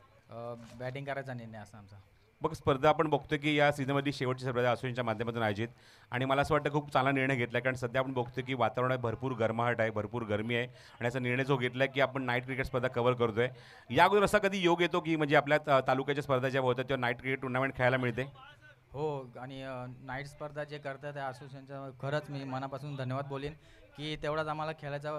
बॅटिंग करायचा निर्णय असा आमचा. बघ स्पर्धा आपण बघतो की या सीझनमधली शेवटची स्पर्धा असोसिएशनच्या माध्यमातून आयोजित आणि मला असं वाटतं खूप चांगला निर्णय घेतला आहे. कारण सध्या आपण बघतो की वातावरणात भरपूर गरमाहट आहे, भरपूर गरमी आहे आणि याचा निर्णय जो घेतला आहे की आपण नाईट क्रिकेट स्पर्धा कव्हर करतोय. या अगोदर असा कधी योग येतो की म्हणजे आपल्या तालुक्याच्या स्पर्धा जेव्हा होतात तेव्हा नाईट क्रिकेट टुर्नामेंट खेळायला मिळते. हो आणि नाईट स्पर्धा जे करतात त्या असोसिएशनचं खरंच मी मनापासून धन्यवाद बोलेन की तेवढाच आम्हाला खेळायचा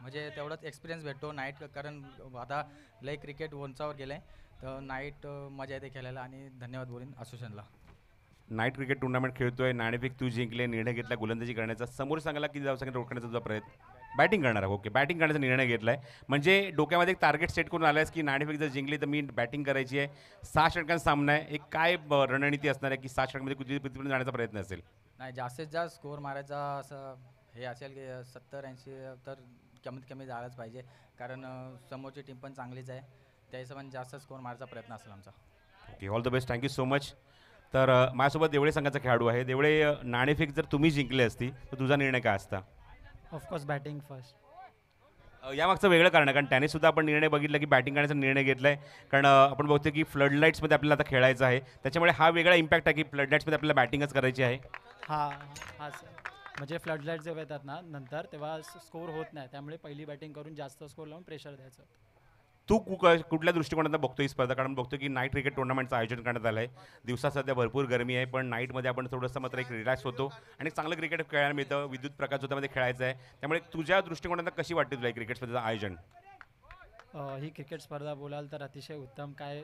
म्हणजे तेवढाच एक्सपिरियन्स भेटतो नाईट. कारण आता लय क्रिकेट उंचावर गेलं आहे तर नाईट मजा येते खेळायला आणि धन्यवाद बोलेन असोसिएशनला. नाईट क्रिकेट टुर्नामेंट खेळतोय. नाणेफेक तू जिंकले. निर्णय घेतला गोलंदाजी करण्याचा. समोर सांगायला किती धावसंख्या रोखण्याचा तुझा प्रयत्न. बॅटिंग करणार आहे. ओके बॅटिंग करण्याचा निर्णय घेतला आहे. म्हणजे डोक्यामध्ये एक टार्गेट सेट करून आला आहेस की नाणेफेक जर जिंकली तर मी बॅटिंग करायची आहे. 6 षटकांचा सामना आहे. एक काय रणनीती असणार आहे की 6 षटकांमध्ये कितीपर्यंत जाण्याचा प्रयत्न असेल. नाही जास्तीत जास्त स्कोअर मारायचा असं हे असेल की 70-80 तर कमीत कमी जायलाच पाहिजे. कारण समोरची टीम पण चांगलीच आहे. त्या हिशोबाने जास्त स्कोअर मारायचा प्रयत्न असेल आमचा. Okay all the best. Thank you so much. तर माझ्यासोबत देवळे संघाचा खेळाडू आहे. देवळे नाणेफेक जर तुम्ही जिंकले असती तर तुझा निर्णय काय असता. Of course batting first. यामागचं वेगळं कारण आहे कारण त्याने सुद्धा आपण निर्णय बघितला की बॅटिंग करण्याचा निर्णय घेतला आहे. कारण आपण बघतो की फ्लड लाईट्समध्ये आपल्याला आता खेळायचं आहे. त्याच्यामुळे हा वेगळा इम्पॅक्ट आहे की फ्लड लाईट्समध्ये आपल्याला बॅटिंगच करायची आहे. हां हां सर. म्हणजे फ्लड लाईट जेव्हा येतात ना नंतर तेव्हा स्कोर होत नाही. त्यामुळे पहिली बॅटिंग करून जास्त स्कोर लावून प्रेशर द्यायचं. तू कुठल्या दृष्टिकोनातून बघतो ही स्पर्धा. कारण बघतो की नाईट क्रिकेट टुर्नामेंटचं आयोजन करण्यात आलं आहे. दिवसा सध्या भरपूर गरमी आहे पण नाईटमध्ये आपण थोडंसं मात्र एक रिलॅक्स होतो आणि चांगलं क्रिकेट खेळायला मिळतं. विद्युत प्रकाश त्यामध्ये खेळायचं आहे. त्यामुळे तुझ्या दृष्टिकोनातून कशी वाटते तुला क्रिकेट स्पर्धेचं आयोजन. ही क्रिकेट स्पर्धा बोलाल तर अतिशय उत्तम काय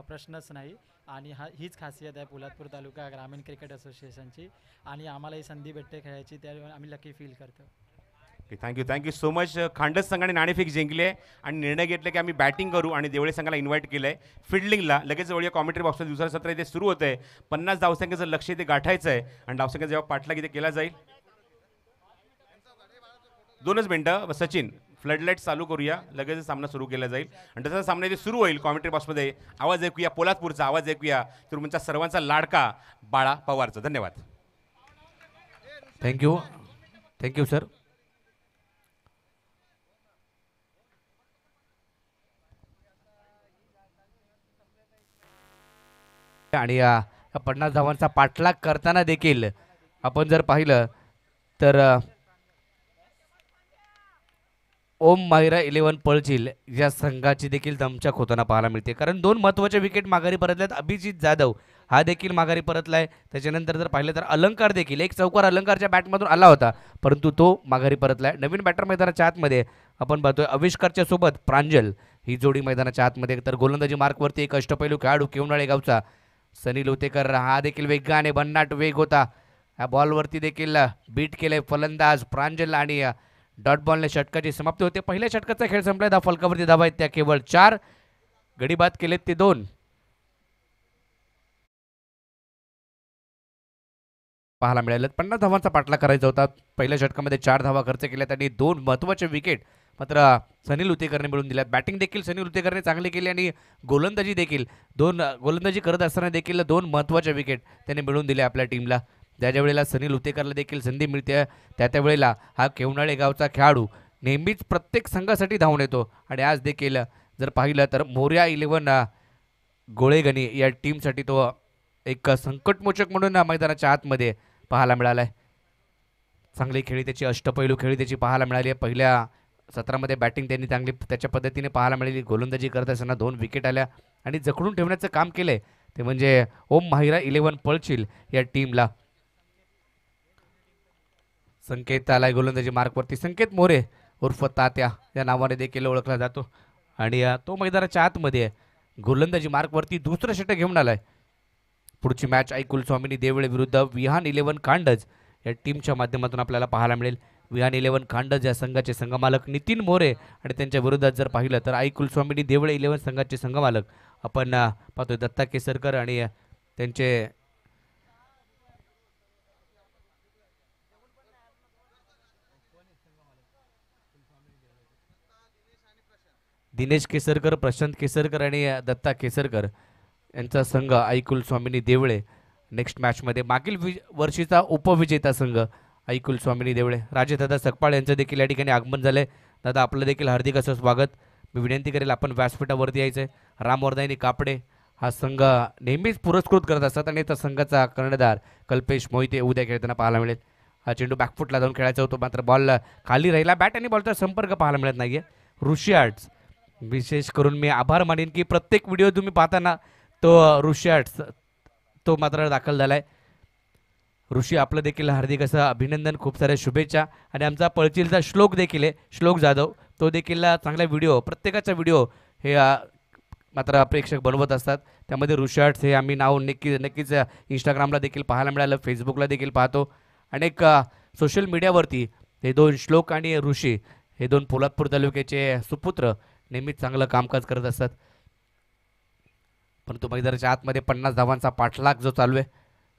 प्रश्नच नाही. आणि हीच खासियत आहे पोलादपूर तालुका ग्रामीण क्रिकेट असोसिएशनची. आणि आम्हाला ही संधी भेटते खेळायची त्यावेळी आम्ही लकी फील करतो. Thank you so much. खांडस संघाने नाणेफेक जिंकली आहे आणि निर्णय घेतला की आम्ही बॅटिंग करू आणि देवळे संघाला इन्व्हाइट केलं आहे फिल्डिंगला. लगेच जवळ कॉमेंट्री बॉक्समध्ये दुसरं सत्र इथे सुरू होतं आहे. 50 धावसंख्येचं लक्ष इथे गाठायचं आहे आणि धावसंख्या जेव्हा पाठलाग इथे केला जाईल 2च मिनटं सचिन फ्लडलाईट चालू करूया, लगेच सामना सुरू केला जाईल आणि तसा सामना जे सुरू होईल कॉमेंट्री बॉक्समध्ये आवाज ऐकूया, पोलादपूरचा आवाज ऐकूया, तुमचा सर्वांचा लाडका बाळा पवारचा. धन्यवाद. Thank you thank you sir. आणि 50 धावांचा पाठलाग करताना देखील आपण जर पाहिलं तर ओम माहिरा 11 पळचिल या संघाची देखील दमछाक होताना पाहायला मिळते, कारण 2 महत्त्वाचे विकेट माघारी परतल्यात. अभिजित जाधव हा देखील माघारी परतलाय. त्याच्यानंतर जर पाहिलं तर अलंकार देखील, एक चौकार अलंकारच्या बॅटमधून आला होता परंतु तो माघारी परतलाय. नवीन बॅटर मैदानाच्या आतमध्ये आपण पाहतोय अविष्कारच्या सोबत प्रांजल ही जोडी मैदानाच्या आतमध्ये. तर गोलंदाजी मार्कवरती एक अष्टपैलू खेळाडू केवनाळे गावचा सनी लोतेकर, हा देखील वेगाने भन्नाट वेग होता. या बॉलवरती देखील बीट केले फलंदाज प्रांजल आणि डॉट बॉलने षटकाची समाप्ती होते. पहिल्या षटकाचा खेळ संपलाय. दा फलकावरती धावा आहेत त्या केवळ 4, गडी बाद केलेत ते 2. पाहायला मिळालं 50 धावांचा पाठलाग करायचा होता. पहिल्या षटकामध्ये 4 धावा खर्च केल्यात आणि 2 महत्त्वाचे विकेट मात्र सनी लुतेकरने मिळून दिल्यात. बॅटिंग देखील सनी लुतेकरने चांगली केली आणि गोलंदाजी देखील गोलंदाजी करत असताना देखील 2 महत्त्वाचे विकेट त्याने मिळवून दिले आपल्या टीमला. ज्या वेळेला सनी लुतेकरला देखील संधी मिळते त्या वेळेला हा केवनाळे गावचा खेळाडू नेहमीच प्रत्येक संघासाठी धावून येतो आणि आज देखील जर पाहिलं तर मोर्या 11 गोळेगणी या टीमसाठी तो एक संकटमोचक म्हणून मैदानाच्या आतमध्ये पाहायला मिळालाय. चांगली खेळी त्याची, अष्टपैलू खेळी त्याची पाहायला मिळाली आहे. पहिल्या सत्रामध्ये बॅटिंग त्यांनी चांगली त्याच्या पद्धतीने पाहायला मिळाली. गोलंदाजी करत असताना 2 विकेट आल्या आणि जखडून ठेवण्याचं काम केलंय ते म्हणजे ओम माहिरा 11 पळचिल या टीमला. संकेत आलाय गोलंदाजी मार्कवरती. संकेत मोरे उर्फ तात्या या नावाने देखील ओळखला जातो आणि तो मैदानाच्या आतमध्ये गोलंदाजी मार्कवरती दुसरं षटक घेऊन आलाय. पुढची मॅच आई कुलस्वामिनी देवळे विरुद्ध विहान 11 खांडज या टीमच्या माध्यमातून आपल्याला पाहायला मिळेल. विहान 11 खांडज या संघाचे संघमालक नितीन मोरे आणि त्यांच्या विरोधात जर पाहिलं तर आई कुलस्वामिनी देवळे 11 संघाचे संघमालक आपण पाहतोय दत्ता केसरकर आणि त्यांचे दिनेश केसरकर, प्रशांत केसरकर आणि दत्ता केसरकर यांचा संघ आई कुलस्वामिनी देवळे नेक्स्ट मॅचमध्ये. मागील वर्षीचा उपविजेता संघ आई कुलस्वामिनी देवळे. राजेदादा सकपाळ यांचं देखील या ठिकाणी आगमन झालंय. दादा आपलं देखील हार्दिक असं स्वागत. मी विनंती करेल आपण व्यासपीठावरती यायचंय. रामवर्धानी कापडे हा संघ नेहमीच पुरस्कृत करत असतात आणि त्या संघाचा कर्णधार कल्पेश मोहिते उद्या खेळताना पाहायला मिळेल. हा चेंडू बॅकफुटला जाऊन खेळायचा होतो मात्र बॉल खाली राहिला. बॅट आणि बॉलचा संपर्क पाहायला मिळत नाहीये. ऋषी आर्ट्स विशेष करून मी आभार मानेन की प्रत्येक व्हिडिओ तुम्ही पाहताना तो ऋषी आर्ट्स तो मात्र दाखल झालाय. ऋषी आपलं देखील हार्दिक असं अभिनंदन, खूप साऱ्या शुभेच्छा. आणि आमचा पळचिलचा श्लोक देखील आहे, श्लोक जाधव, तो देखील चांगला व्हिडिओ, प्रत्येकाचा व्हिडिओ हे मात्र प्रेक्षक बनवत असतात. त्यामध्ये ऋषी आर्ट्स हे आम्ही नाव नक्कीच इंस्टाग्रामला देखील पाहायला मिळालं, फेसबुकला देखील पाहतो. अनेक सोशल मीडियावरती हे 2 श्लोक आणि ऋषी हे 2 पोलादपूर तालुक्याचे सुपुत्र नेहमीच चांगलं कामकाज करत असतात. परंतु मैदानाच्या आतमध्ये 50 धावांचा पाठलाग जो चालू आहे,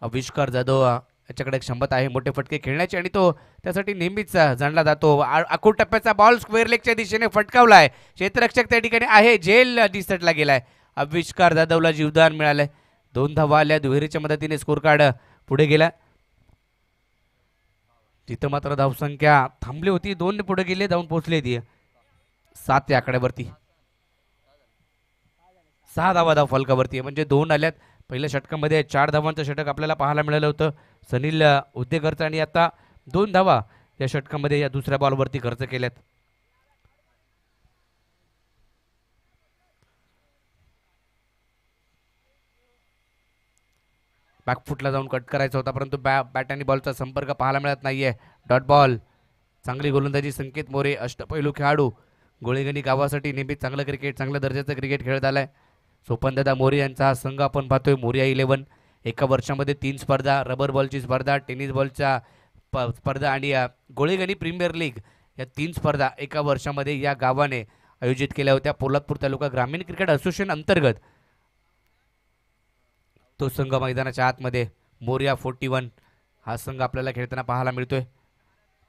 अविष्कार जाधव याच्याकडे क्षमता आहे मोठे फटके खेळण्याची आणि तो त्यासाठी नेहमीच जाणला जातो. आखूड टप्प्याचा बॉल स्क्वेअर लेगच्या दिशेने फटकावलाय. क्षेत्ररक्षक त्या ठिकाणी आहे, झेल दिसटला गेलाय. अविष्कार जाधवला जीवदान मिळालंय. 2 धावा आल्या. दुहेरीच्या मदतीने स्कोर कार्ड पुढे गेला. तिथं मात्र धावसंख्या थांबली होती, 2 पुढे गेले, जाऊन पोहोचले ती 7 या आकड्यावरती. 6 धावा फलकावरती म्हणजे 2 आल्यात. पहिल्या षटकामध्ये 4 धावांचं षटक आपल्याला पाहायला मिळालं होतं सनील उद्देकरचं आणि आता 2 धावा या षटकामध्ये या दुसऱ्या बॉलवरती खर्च केल्यात. बॅकफुटला जाऊन कट करायचा होता परंतु बॅट आणि बॉलचा संपर्क पाहायला मिळत नाहीये. Dot ball. चांगली गोलंदाजी संकेत मोरे, अष्टपैलू खेळाडू, गोळेगणी गावासाठी नेहमी चांगलं क्रिकेट, चांगलं दर्जाचं क्रिकेट खेळत आलाय. सोपनदादा मोरे यांचा हा संघ आपण पाहतोय. मोरिया 11 एका वर्षामध्ये 3 स्पर्धा, रबर बॉलची स्पर्धा, टेनिस बॉलच्या स्पर्धा आणि गोळेगणी प्रीमियर लीग या 3 स्पर्धा एका वर्षामध्ये या गावाने आयोजित केल्या होत्या. पोलादपूर तालुका ग्रामीण क्रिकेट असोसिएशन अंतर्गत तो संघ मैदानाच्या आतमध्ये मोरिया 41 हा संघ आपल्याला खेळताना पाहायला मिळतोय.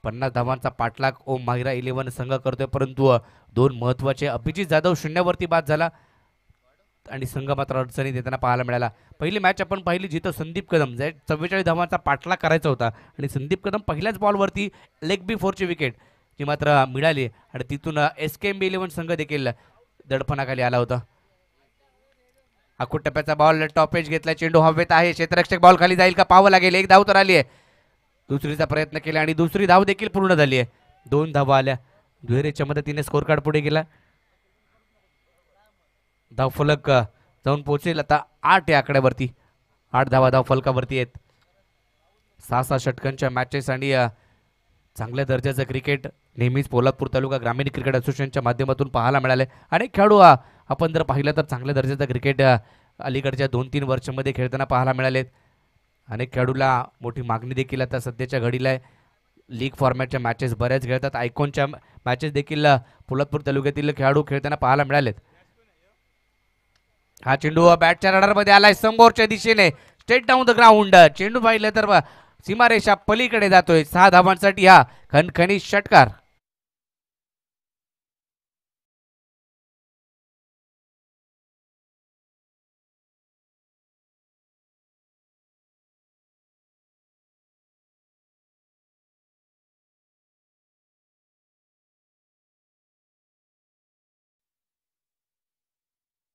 50 धावांचा पाठलाग ओम माहिरा 11 संघ करतोय, परंतु दोन महत्त्वाचे अभिजित जाधव शून्यावरती बाद झाला आणि संघ मात्र अडचणीत येताना पाहायला मिळाला. पहिली मॅच आपण पाहिली जिथं संदीप कदम 44 धावांचा पाठलाग करायचा होता आणि संदीप कदम पहिल्याच बॉलवरती लेग बी 4ची विकेट जी मात्र मिळाली आणि तिथून SKMB 11 संघ देखील दडपणाखाली आला होता. आखूड टप्प्याचा बॉल टॉप एज घेतला, चेंडू हवेत आहे, क्षेत्ररक्षक बॉल खाली जाईल का पाहावं लागेल. एक धाव तर आली आहे, दुसरीचा प्रयत्न केला आणि दुसरी धाव देखील पूर्ण झाली आहे. 2 धावा आल्या, दुहेरीच्या मदतीने स्कोर कार्ड पुढे गेला. धावफलक जाऊन पोहोचेल आता 8 या आकड्यावरती, 8 धावा धावफलकावरती आहेत. 6-6 षटकांच्या मॅचेस आणि चांगल्या दर्जाचं क्रिकेट नेहमीच पोलादपूर तालुका ग्रामीण क्रिकेट असोसिएशनच्या माध्यमातून पाहायला मिळाले. अनेक खेळाडू आपण जर पाहिलं तर चांगल्या दर्जाचं क्रिकेट अलीकडच्या 2-3 वर्षांमध्ये खेळताना पाहायला मिळालेत. अनेक खेळाडूला मोठी मागणी देखील आता सध्याच्या घडीला आहे. लीग फॉर्मॅटच्या मॅचेस बऱ्याच खेळतात, आयकॉनच्या मॅचेस देखील पोलादपूर तालुक्यातील खेळाडू खेळताना पाहायला मिळालेत. हा चेंडू बॅटच्या रडारमध्ये आलाय समोरच्या दिशेने, स्ट्रेट डाऊन द ग्राउंड. चेंडू पाहिलं तर सीमारेषा पलीकडे जातोय. 6 धावांसाठी हा खणखणीत षटकार.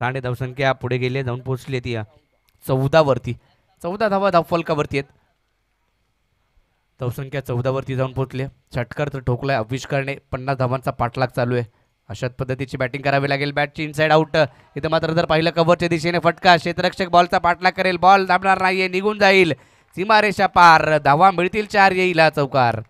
ठाणे धावसंख्या पुढे गेली, जाऊन पोहोचली ती 14 वरती. 14 धावा धावफलकावरती आहेत. धावसंख्या 14 वरती जाऊन पोहोचले. षटकार तर ठोकलाय आविष्कारने, 50 धावांचा पाठलाग चालू आहे. अशाच पद्धतीची बॅटिंग करावी लागेल. बॅटची इनसाइड आउट. इथं मात्र जर पाहिलं कव्हरच्या दिशेने फटका, क्षेत्ररक्षक बॉलचा पाठलाग करेल, बॉल दाबणार नाहीये, निघून जाईल सीमारेषा पार. धावा मिळतील 4, येईल हा चौकार.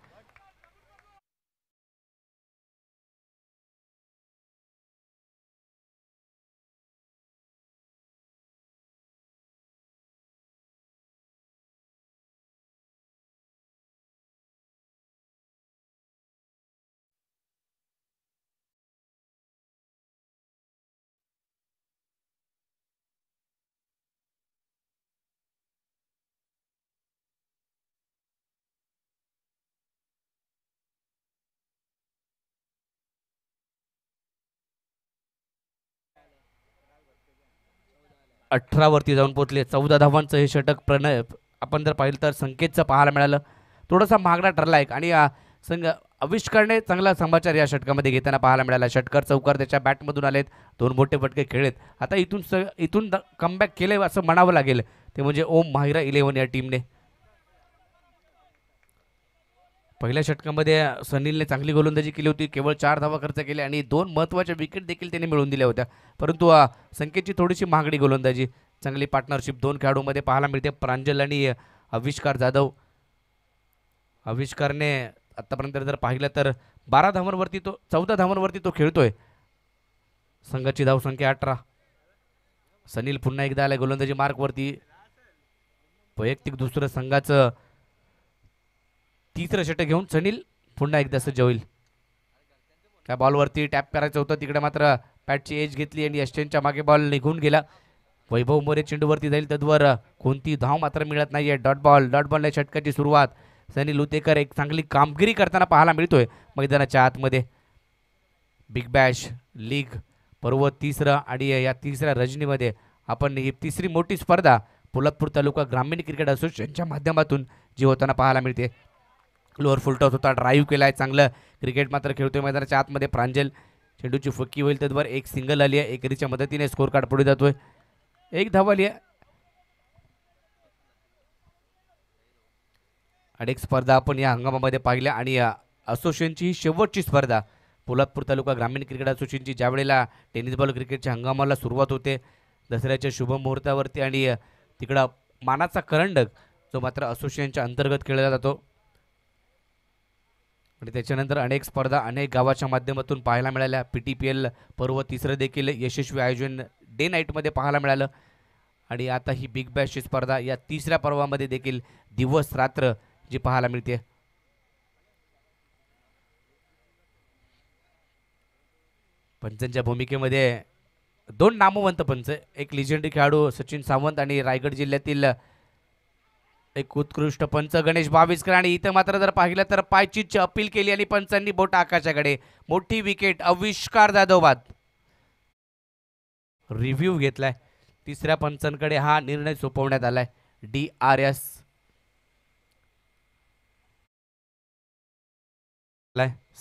वरती जाऊन पोहोचले. 14 धावांचं हे षटक प्रणय आपण जर पाहिलं तर संकेतचं पाहायला मिळालं. थोडासा महागडा ठरला एक आणि संघ आविष्कारने चांगला समाचार या षटकामध्ये घेताना पाहायला मिळाला. षटकार चौकार त्याच्या बॅटमधून आलेत, 2 मोठे फटके खेळलेत. आता इथून कमबॅक केले असं म्हणावं लागेल, ते म्हणजे ओम माहिरा 11 या टीमने. पहिल्या षटकामध्ये सनीलने चांगली गोलंदाजी केली होती, केवळ 4 धावा खर्च केले आणि 2 महत्त्वाच्या विकेट देखील त्याने मिळवून दिल्या होत्या. परंतु संकेतची थोडीशी महागडी गोलंदाजी, चांगली पार्टनरशिप 2 खेळाडूंमध्ये पाहायला मिळते, प्रांजल आणि आविष्कार जाधव. आविष्कारने आतापर्यंत जर पाहिलं तर 12 धावांवरती तो 14 धावांवरती तो खेळतोय. संघाची धावसंख्या 18. सनील पुन्हा एकदा आलाय गोलंदाजी मार्कवरती. वैयक्तिक दुसरं संघाचं 3रं षटक घेऊन सनील पुन्हा एकदा सज्ज होईल. त्या बॉलवरती टॅप करायचं होतं, तिकडे मात्र पॅटची एज घेतली आणि अश्विनच्या मागे बॉल निघून गेला. वैभव मोरे चेंडूवरती जाईल, तद्वर कोणती धाव मात्र मिळत नाहीये. डॉट बॉलने षटकाची सुरुवात. सनी लुतेकर एक चांगली कामगिरी करताना पाहायला मिळतोय मैदानाच्या आतमध्ये. बिग बॅश लीग पर्व 3रं आणि या 3ऱ्या रजनीमध्ये आपण ही 3री मोठी स्पर्धा पोलादपूर तालुका ग्रामीण क्रिकेट असोसिएशनच्या माध्यमातून जी होताना पाहायला मिळते. लोअर फुलटॉस होता, ड्राईव्ह केलाय, चांगलं क्रिकेट मात्र खेळतोय मैदानाच्या आतमध्ये. प्रांजल चेंडूची फुक्की होईल, त्याद्वारे एक सिंगल आली आहे. एकेरीच्या मदतीने स्कोर कार्ड पुढे जातोय. 1 धाव आली आहे. अनेक स्पर्धा आपण या हंगामामध्ये पाहिल्या आणि असोसिएशनची ही शेवटची स्पर्धा पोलादपूर तालुका ग्रामीण क्रिकेट असोसिएशनची, ज्या वेळेला टेनिस बॉल क्रिकेटच्या हंगामाला सुरुवात होते दसऱ्याच्या शुभ मुहूर्तावरती आणि तिकडं मानाचा करंडक जो मात्र असोसिएशनच्या अंतर्गत खेळला जातो आणि त्याच्यानंतर अनेक स्पर्धा अनेक गावाच्या माध्यमातून पाहायला मिळाल्या. PTPL पर्व 3रं देखील यशस्वी आयोजन डे नाईटमध्ये पाहायला मिळालं आणि आता ही बिग बॅशची स्पर्धा या 3ऱ्या पर्वामध्ये देखील दिवस रात्र जी पाहायला मिळते. पंचांच्या भूमिकेमध्ये 2 नामवंत पंच, एक लिजेंडरी खेळाडू सचिन सावंत आणि रायगड जिल्ह्यातील एक उत्कृष्ट पंच गणेश बाविस्कर आणि इथं मात्र जर पाहिलं तर पायचीतची अपील केली आणि पंचांनी बोट आकाशाकडे. मोठी विकेट आविष्कार जाधव बाद. रिव्ह्यू घेतलाय तिसऱ्या पंचांकडे, हा निर्णय सोपवण्यात आलाय. DRS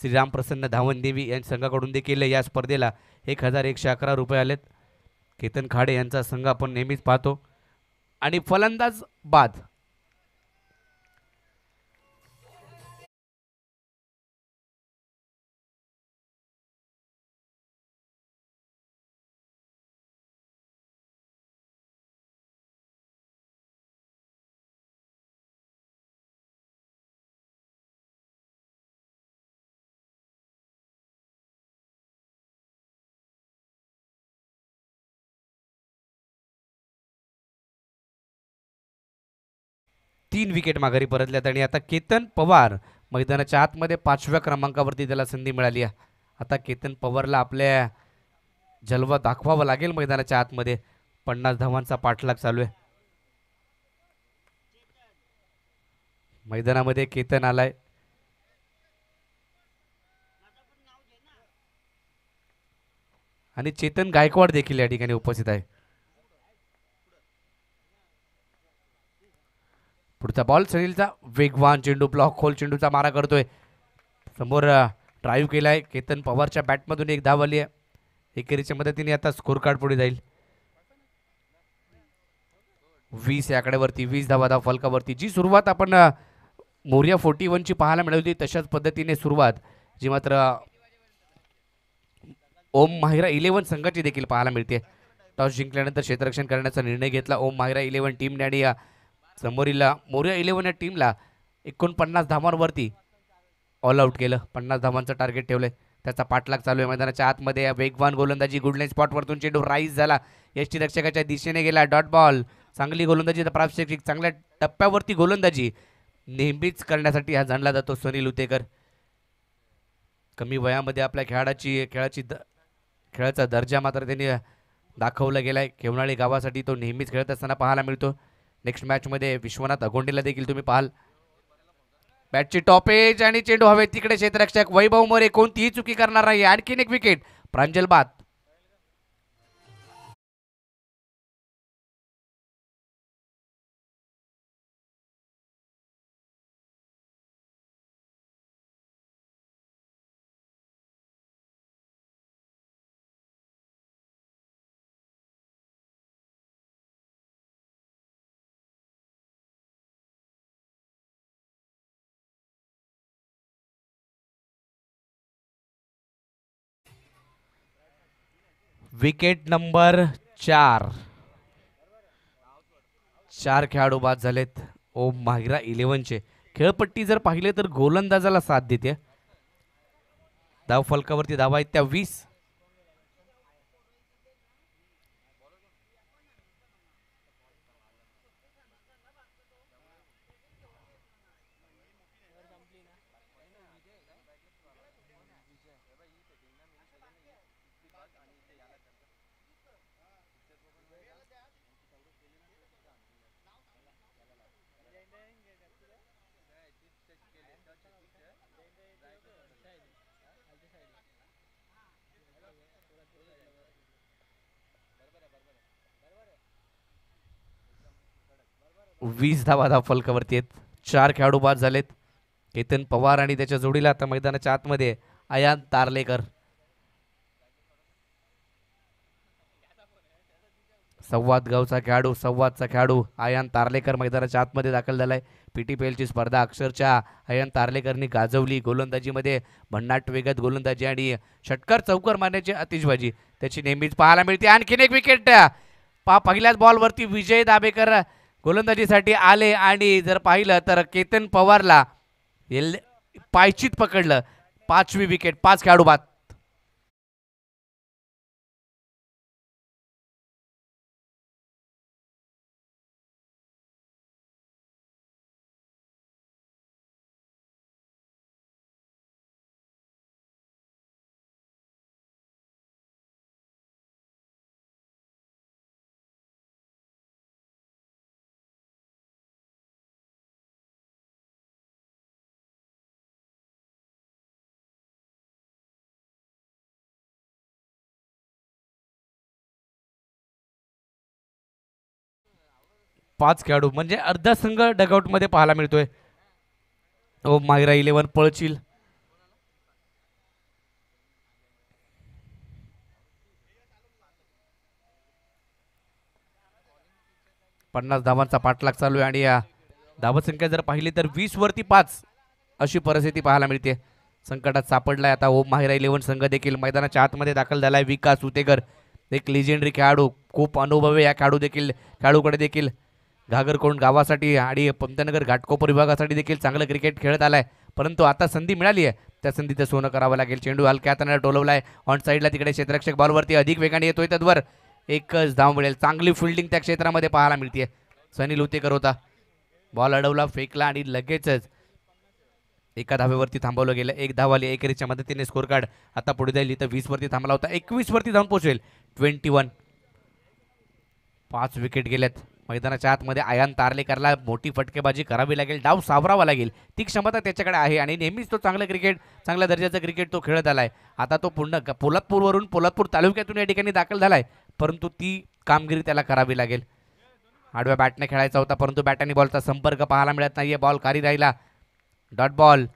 श्रीराम प्रसन्न धावनदेवी यांच्या संघाकडून देखील या स्पर्धेला 1111 रुपये आलेत. केतन खाडे यांचा संघ आपण नेहमीच पाहतो आणि फलंदाज बाद. तीन विकेट माघारी परतल्यात आणि आता केतन पवार मैदानाच्या आतमध्ये 5व्या क्रमांकावरती त्याला संधी मिळाली आहे. आता केतन पवारला आपल्या जलवा दाखवावा लागेल मैदानाच्या आतमध्ये. 50 धावांचा पाठलाग चालू आहे. मैदानामध्ये केतन आलाय. आणि चेतन गायकवाड देखील या ठिकाणी उपस्थित आहे. पुढचा बॉल सनीलचा वेगवान चेंडू, ब्लॉक खोल चेंडूचा मारा करतोय. समोर ड्राईव्ह केलाय. केतन पवारच्या बॅटमधून एक धाव आली आहे. एकेरीच्या मदतीने आता स्कोर कार्ड पुढे जाईल. 20 या आकड्यावरती, 20 धावा फलकावरती. जी सुरुवात आपण मोरिया 41 ची पाहायला मिळाली तशाच पद्धतीने सुरुवात जी मात्र ओम माहिरा 11 संघाची देखील पाहायला मिळते. टॉस जिंकल्यानंतर क्षेत्ररक्षण करण्याचा निर्णय घेतला ओम माहिरा 11 टीमने आणि समोरील मोरिया 11 या टीमला 49 धावांवरती ऑल आउट केलं. 50 धावांचं टार्गेट ठेवलंय. त्याचा पाठलाग चालू आहे मैदानाच्या आतमध्ये. वेगवान गोलंदाजी, गुडलाईन स्पॉटवरतून चेंडू राईज झाला, यष्टीरक्षकाच्या दिशेने गेला. Dot ball. चांगली गोलंदाजी, प्राप्तशिक चांगल्या टप्प्यावरती गोलंदाजी नेहमीच करण्यासाठी हा जाणला जातो सुनील उतेकर. कमी वयामध्ये आपल्या खेळाचा दर्जा मात्र त्यांनी दाखवला गेलाय. केवनाळी गावासाठी तो नेहमीच खेळत असताना पाहायला मिळतो. नेक्स्ट मॅच मध्ये विश्वनाथ अगोंडेला देखील तुम्ही पाहाल. बॅटची टॉपेज आणि चेंडू हवे तिकडे. क्षेत्ररक्षक वैभव मोरे कोणतीही चुकी करणार नाही. आणखीन एक विकेट. प्रांजल बाद. Wicket number 4. 4 खेळाडू बाद झालेत ओम माहिरा 11चे. खेळपट्टी जर पाहिले तर गोलंदाजाला साथ देते. धाव फलकावरती धावा आहेत त्या 20. वीस धावा फलकावरती आहेत. 4 खेळाडू बाद झालेत. केतन पवार आणि त्याच्या जोडीला आता मैदानाच्या आतमध्ये अयान तारलेकर. संवाद गावचा खेळाडू, संवादचा खेळाडू अयान तारलेकर मैदानाच्या आतमध्ये दाखल झालाय. PTPL ची स्पर्धा अक्षरशः अयान तारलेकरनी गाजवली. गोलंदाजीमध्ये भन्नाट वेगात गोलंदाजी आणि षटकार चौकार मारण्याची आतिषबाजी त्याची नेहमीच पाहायला मिळते. आणखीन एक विकेट. पहिल्याच बॉलवरती विजय दाबेकर गोलंदाजीसाठी आले आणि जर पाहिलं तर केतन पवारला पायचीत पकडलं. 5वी विकेट. 5 खेळाडू बाद. 5 खेळाडू म्हणजे अर्धा संघ डगआउटमध्ये पाहायला मिळतोय. ओ माहिरा 11 पळशील. 50 धावांचा पाठलाग चालू आहे आणि धावसंख्या जर पाहिली तर 20 वरती 5 अशी परिस्थिती पाहायला मिळते. संकटात सापडलाय आता ओम माहिरा 11 संघ देखील मैदानाच्या आतमध्ये दाखल झालाय. विकास उतेकर एक लेजेंडरी खेळाडू, खूप अनुभवी या खेळाडूकडे देखील घागरकोंड गावासाठी आणि पंतनगर घाटकोपर विभागासाठी देखील चांगलं क्रिकेट खेळत आलाय. परंतु आता संधी मिळाली आहे, त्या संधीचं सोनं करावं लागेल. चेंडू हलक्या हाताने टोलवलाय ऑन साईडला, तिकडे क्षेत्ररक्षक बॉलवरती अधिक वेगाने येतोय. तद्वर एकच धाव मिळेल. चांगली फिल्डिंग त्या क्षेत्रामध्ये पाहायला मिळते. सनील उतेकर होता, बॉल अडवला, फेकला आणि लगेचच एका धावेवरती थांबवलं गेलं. एक धाव आली. एकेरीच्या मदतीने स्कोर कार्ड आता पुढे जाईल. इथं 20 वरती थांबला होता, 21 वरती जाऊन पोहोचेल. 21. 5 विकेट गेल्यात. मैदानाच्या आतमध्ये आयान तारलेकरला मोठी फटकेबाजी करावी लागेल, डाव सावरावा लागेल. ती क्षमता त्याच्याकडे आहे आणि नेहमीच तो चांगल्या दर्जाचं क्रिकेट तो खेळत आलाय. आता तो पुन्हा पोलादपूर तालुक्यातून या ठिकाणी दाखल झालाय, परंतु ती कामगिरी त्याला करावी लागेल. आडव्या बॅटने खेळायचा होता, परंतु बॅट आणि बॉलचा संपर्क पाहायला मिळत नाहीये. बॉल खाली राहिला. Dot ball.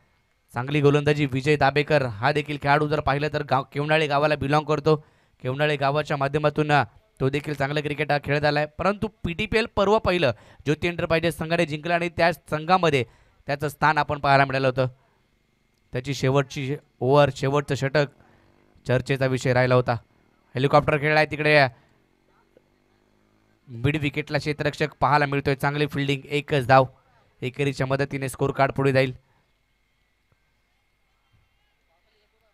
चांगली गोलंदाजी विजय दाबेकर हा देखील खेळाडू जर पाहिलं तर केवनाळे गावाला बिलॉंग करतो. केवनाळे गावाच्या माध्यमातून तो देखील चांगलं क्रिकेट हा खेळत आलाय. परंतु PTPL पर्व पहिलं ज्योती एंटरप्राइजेस संघाने जिंकलं आणि त्या संघामध्ये त्याचं स्थान आपण पाहायला मिळालं होतं. त्याची शेवटची ओव्हर, शेवटचं षटक चर्चेचा विषय राहिला होता. हेलिकॉप्टर खेळलाय तिकडे. मिड विकेटला क्षेत्ररक्षक पाहायला मिळतोय. चांगली फिल्डिंग, एकच धाव. एकेरीच्या मदतीने स्कोर कार्ड पुढे जाईल.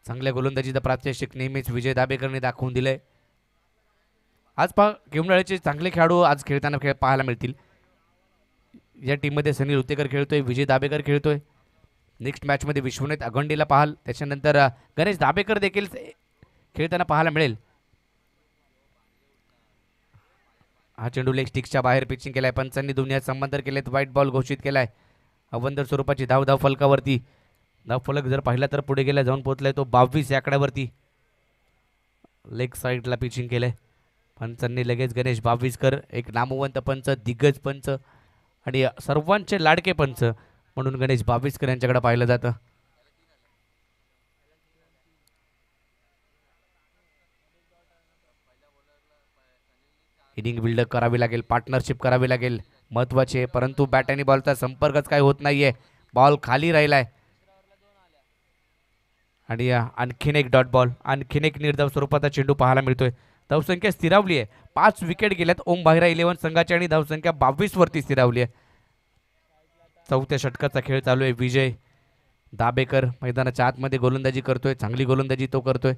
चांगल्या गोलंदाजीचा प्रात्यक्षिक नेहमीच विजय दाबेकरने दाखवून दिलंय. आज केवनाळेचे चांगले खेळाडू आज खेळताना पाहायला मिळतील. या टीममध्ये सनील उतेकर खेळतोय, विजय दाबेकर खेळतोय. नेक्स्ट मॅचमध्ये विश्वनाथ अगंडीला पाहाल. त्याच्यानंतर गणेश दाबेकर देखील खेळताना पाहायला मिळेल. हा चेंडू लेग स्टिक्सच्या बाहेर पिचिंग केलाय. पंचांनी दुनिया समांतर केलेत. व्हाईट बॉल घोषित केलाय. अवंतर स्वरूपाची धाव फलकावरती. धाव फलक जर पाहिला तर पुढे गेला जाऊन पोहोचलाय तो 22 या आकड्यावरती. लेग साईडला पिचिंग केलंय. पंचांनी लगेच गणेश बावीसकर, एक नामवंत पंच, दिग्गज पंच आणि सर्वांचे लाडके पंच म्हणून गणेश बावीसकर यांच्याकडे पाहिलं जातं. इनिंग बिल्डअप करावी लागेल, पार्टनरशिप करावी लागेल, महत्वाचे. परंतु बॅट आणि बॉलचा संपर्कच काय होत नाहीये. बॉल खाली राहिलाय आणि आणखीन एक डॉट बॉल, आणखीन एक निर्धाव स्वरूपाचा चेंडू पाहायला मिळतोय. धावसंख्या स्थिरावली आहे. 5 विकेट गेल्यात ओम माहिरा 11 संघाची आणि धावसंख्या 22 वरती स्थिरावली आहे. चौथ्या षटकाचा खेळ चालू आहे. विजय दाबेकर मैदानाच्या आतमध्ये गोलंदाजी करतोय. चांगली गोलंदाजी तो करतोय.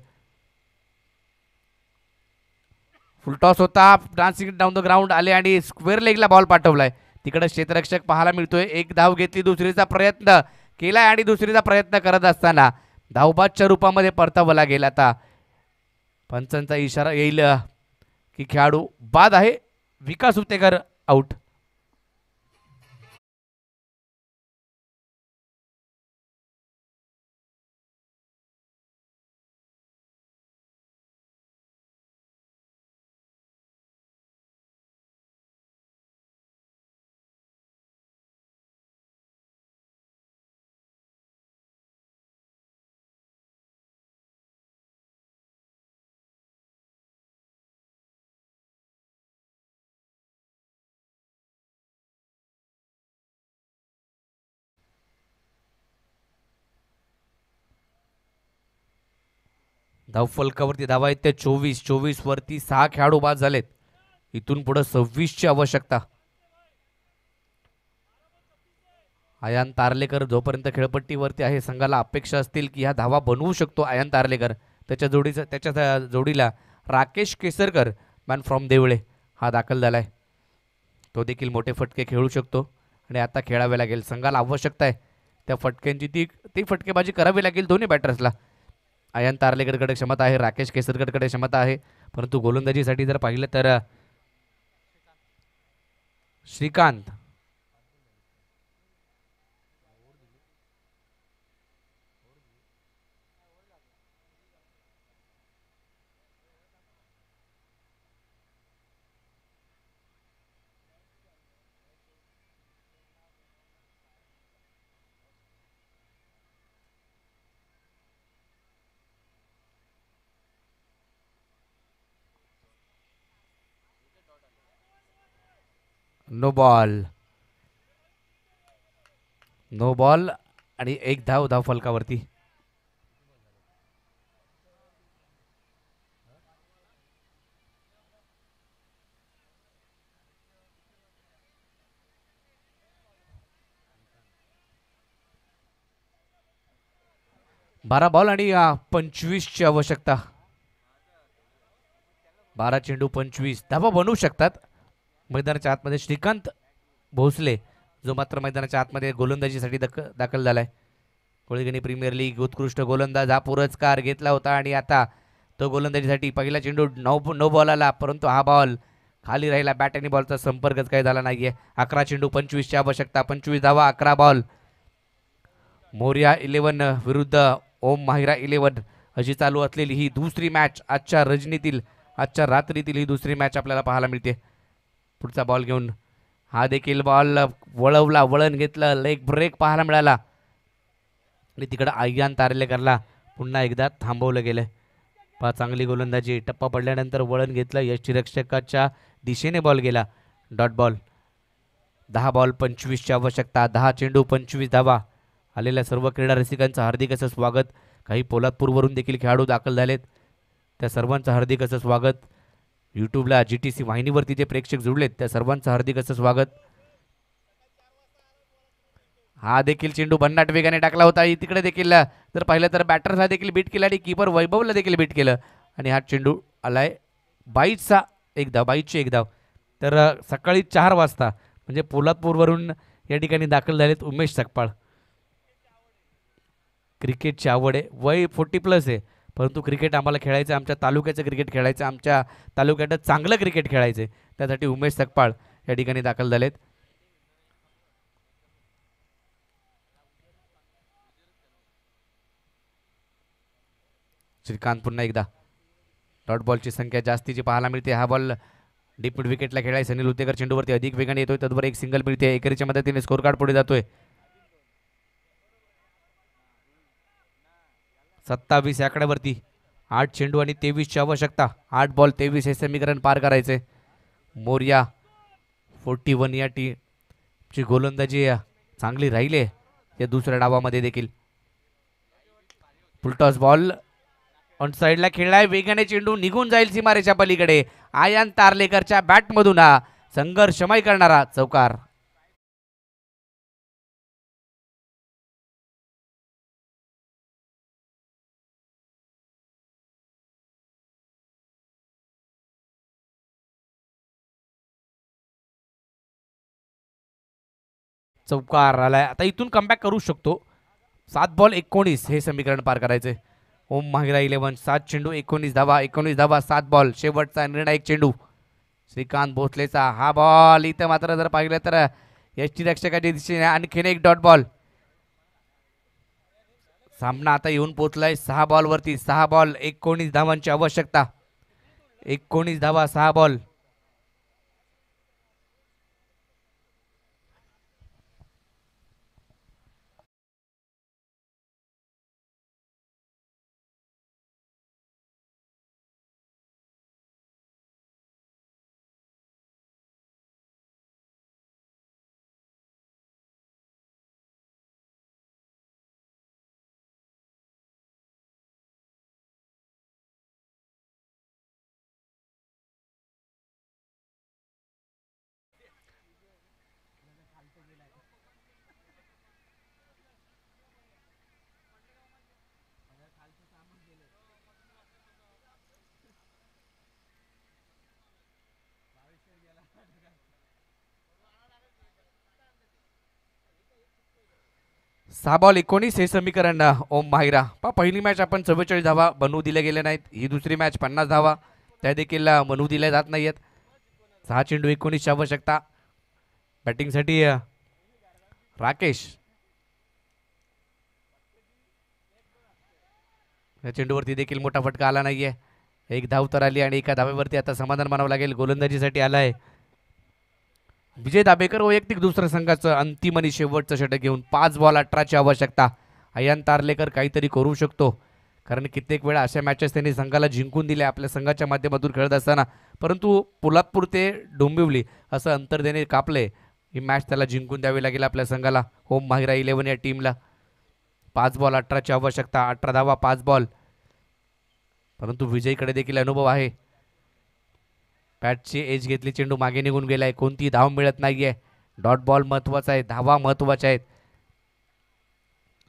फुलटॉस होता. डान्सिंग डाऊन द ग्राउंड आले आणि स्क्वेअर लेगला बॉल पाठवलाय. तिकडे क्षेत्ररक्षक पाहायला मिळतोय. एक धाव घेतली, दुसरीचा प्रयत्न केलाय आणि दुसरीचा प्रयत्न करत असताना धावबादच्या रूपामध्ये परतावं लागेल. आता पंचांचा इशारा येईल की खेळाडू बाद आहे. विकास उतेकर आउट. धावफलकावरती धावा आहेत त्या 24 वरती 6 खेळाडू बाद झालेत. इथून पुढे 26 ची आवश्यकता. आयान तारलेकर जोपर्यंत खेळपट्टीवरती आहे, संघाला अपेक्षा असतील की ह्या धावा बनवू शकतो आयान तारलेकर. त्याच्या जोडीला राकेश केसरकर मॅन फ्रॉम देवळे हा दाखल झालाय. तो देखील मोठे फटके खेळू शकतो आणि आता खेळावे लागेल. संघाला आवश्यकता आहे त्या फटक्यांची, ती फटकेबाजी करावी लागेल दोन्ही बॅटर्सला. आयन तारलेकरकडे क्षमता आहे, राकेश केसरकरकडे क्षमता आहे, परंतु गोलंदाजीसाठी जर पाहिलं तर Shrikant no ball. No ball आणि एक धाव फलकावरती. बारा बॉल आणि 25ची आवश्यकता. 12 चेंडू 25 धावा बनवू शकतात मैदानाच्या आतमध्ये. श्रीकांत भोसले जो मात्र मैदानाच्या आतमध्ये गोलंदाजीसाठी दाखल झालाय. कोळीगणी प्रीमियर लीग उत्कृष्ट गोलंदाज हा पुरस्कार घेतला होता आणि आता तो गोलंदाजीसाठी पहिला चेंडू नो बॉल आला, परंतु हा बॉल खाली राहिला. बॅट आणि बॉलचा संपर्कच काही झाला नाहीये. 11 चेंडू 25ची आवश्यकता. 25 धावा 11 बॉल. मोर्या 11 विरुद्ध ओम माहिरा 11 अशी चालू असलेली ही दुसरी मॅच आजच्या रजनीतील, आजच्या रात्रीतील ही दुसरी मॅच आपल्याला पाहायला मिळते. पुढचा बॉल घेऊन हा देखील बॉल वळवला, वळण घेतलं, लेग ब्रेक पाहायला मिळाला आणि तिकडं आय्यान तारलेकरला पुन्हा एकदा थांबवलं गेलं. चांगली गोलंदाजी. टप्पा पडल्यानंतर वळण घेतलं, यष्टीरक्षकाच्या दिशेने बॉल गेला. Dot ball. 10 बॉल 25ची आवश्यकता. 10 चेंडू 25 धावा. आलेल्या सर्व क्रीडा रसिकांचं हार्दिक असं स्वागत. काही पोलादपूरवरून देखील खेळाडू दाखल झालेत, त्या सर्वांचं हार्दिक असं स्वागत. यूट्यूबला GTC वाहिनीवरती जे प्रेक्षक जुळलेत त्या सर्वांचं हार्दिक असं स्वागत. हा देखील चेंडू भन्नाट वेगाने टाकला होता. तिकडे देखील जर पाहिलं तर बॅटर्सला देखील बीट केलं आणि कीपर वैभवला देखील बीट केलं आणि हा चेंडू आलाय 22चा एक धाव, 22ची एक धाव. तर सकाळी 4 वाजता म्हणजे पोलादपूरवरून या ठिकाणी दाखल झालेत उमेश सकपाळ. क्रिकेटची आवड आहे, वय 40+ आहे, परंतु क्रिकेट आम्हाला खेळायचं, आमच्या तालुक्याचं क्रिकेट खेळायचं, आमच्या तालुक्यात चांगलं क्रिकेट खेळायचं, त्यासाठी उमेश सकपाळ या ठिकाणी दाखल झालेत. श्रीकांत पुन्हा एकदा. डॉट बॉलची संख्या जास्तीची पाहायला मिळते. हा बॉल डीप मिड विकेटला खेळाय. सनील उतेकर चेंडूवरती अधिक वेगाने येतोय, तद्वर एक सिंगल मिळते. एकेरीच्या मदतीने स्कोर कार्ड पुढे जातोय. 27 या आकड्यावरती. 8 चेंडू आणि 23ची आवश्यकता. 8 बॉल 23 हे समीकरण पार करायचे. मोर्या 41 या टीमची गोलंदाजी चांगली राहिली या दुसऱ्या डावामध्ये देखील. फुलटॉस बॉल ऑन साईडला खेळलाय. वेगाने चेंडू निघून जाईल सीमारेच्या पलीकडे. आयान तारलेकरच्या बॅटमधून हा संघर्षमय करणारा चौकार. चौकार आलाय. आता इथून कमबॅक करू शकतो. 7 बॉल 19 हे समीकरण पार करायचे. ओम माहिरा 11 7 चेंडू 19 धावा. 19 धावा 7 बॉल. शेवटचा निर्णायक चेंडू श्रीकांत भोसलेचा. हा बॉल इथं मात्र जर पाहिलं तर यष्टीरक्षकाच्या दिशेने आणखीन एक डॉट बॉल. सामना आता येऊन पोहोचलाय 6 बॉलवरती. 6 बॉल 19 धावांची आवश्यकता. 19 धावा 6 बॉल. सहा बॉल 19 हे समीकरण ओम माहिरा. पहिली मॅच आपण 44 धावा बनवू दिल्या गेल्या नाहीत. ही दुसरी मॅच 50 धावा त्या देखील बनवू दिल्या जात नाहीयेत. 6 चेंडू 19ची आवश्यकता. बॅटिंगसाठी राकेश. या चेंडूवरती देखील मोठा फटका आला नाहीये. एक धाव तर आली आणि एका धावेवरती आता समाधान मानावं लागेल. गोलंदाजीसाठी आलाय विजय दाभेकर. वैयक्तिक दुसऱ्या संघाचं अंतिम आणि शेवटचं षटक घेऊन 5 बॉल 18ची आवश्यकता. अयान तारलेकर काहीतरी करू शकतो. कारण कित्येक वेळा अशा मॅचेस त्यांनी संघाला जिंकून दिल्या आपल्या संघाच्या माध्यमातून खेळत असताना, परंतु पोलादपूर ते डोंबिवली असं अंतर त्याने कापले. ही मॅच त्याला जिंकून द्यावी लागेल आपल्या संघाला, होम माहिरा 11 या टीमला. 5 बॉल 18ची आवश्यकता, 18 धावा 5 बॉल. परंतु विजयीकडे देखील अनुभव आहे. पॅटची एज घेतली, चेंडू मागे निघून गेलाय, कोणती धाव मिळत नाहीये. डॉट बॉल महत्वाचा आहे, धावा महत्वाच्या आहेत.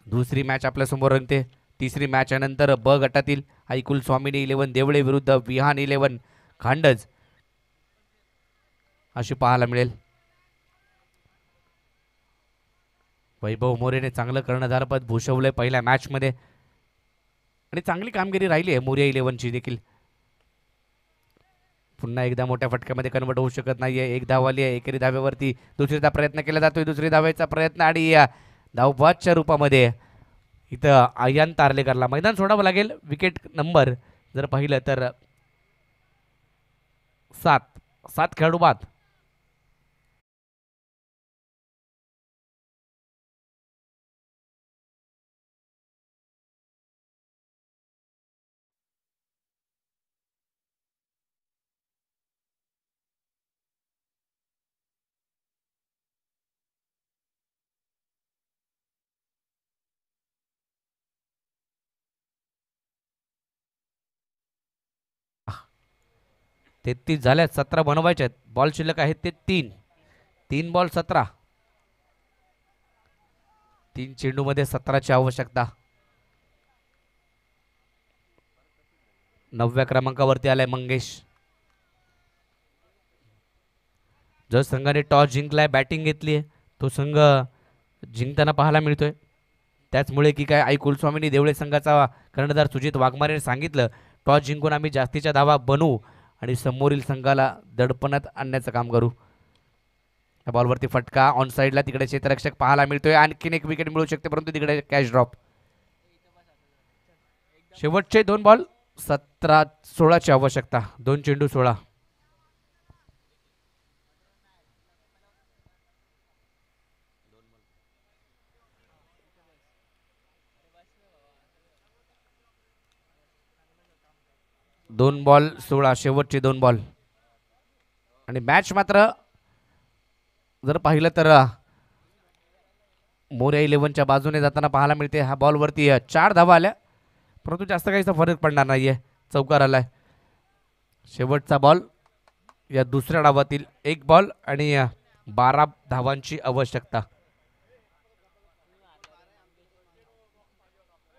दुसरी मॅच आपल्या समोर रंगते. तिसरी मॅच यानंतर ब गटातील ऐकुल स्वामिनी 11 देवळे विरुद्ध विहान 11 खांडज अशी पाहायला मिळेल. वैभव मोरेने चांगलं कर्णधारपद भूषवलंय पहिल्या मॅचमध्ये आणि चांगली कामगिरी राहिली आहे मोरिया 11ची देखील. पुन्हा एकदा मोठ्या फटक्यामध्ये कन्वर्ट होऊ शकत नाहीये. एक धाव आली आहे एकेरी धाव्यावरती. दुसरीचा प्रयत्न केला जातोय, दुसरी धावेचा प्रयत्न आणि या धावबादच्या रूपामध्ये इथं आयन तारलेकरला मैदान सोडावं लागेल. विकेट नंबर जर पाहिलं तर 7 खेळाडू बाद. तेहतीस झाल्यात, 17 बनवायचे आहेत. बॉल शिल्लक आहेत ते 3 बॉल 17. 3 चेंडूमध्ये 17ची आवश्यकता. 9व्या क्रमांकावरती आलाय मंगेश. जो संघाने टॉस जिंकलाय, बॅटिंग घेतली आहे, तो संघ जिंकताना पाहायला मिळतोय. त्याचमुळे की काय ऐकुल स्वामिनी देवळे संघाचा कर्णधार सुजित वाघमारेने सांगितलं, टॉस जिंकून आम्ही जास्तीच्या धावा बनवू आणि समोरील संघाला दडपणात आणण्याचं काम करू. या बॉलवरती फटका ऑन साईडला, तिकडे क्षेत्ररक्षक पाहायला मिळतोय. आणखीन एक विकेट मिळू शकते, परंतु तिकडे कॅच ड्रॉप. शेवटचे 2 बॉल 16ची आवश्यकता. 2 चेंडू 16. दोन बॉल 16, शेवटचे 2 बॉल. आणि मॅच मात्र जर पाहिलं तर मोर्या 11च्या बाजूने जाताना पाहायला मिळते. हा बॉलवरती 4 धावा आल्या, परंतु जास्त काहीचा फरक पडणार नाहीये. चौकार आलाय. शेवटचा बॉल या दुसऱ्या डावातील 1 बॉल आणि 12 धावांची आवश्यकता.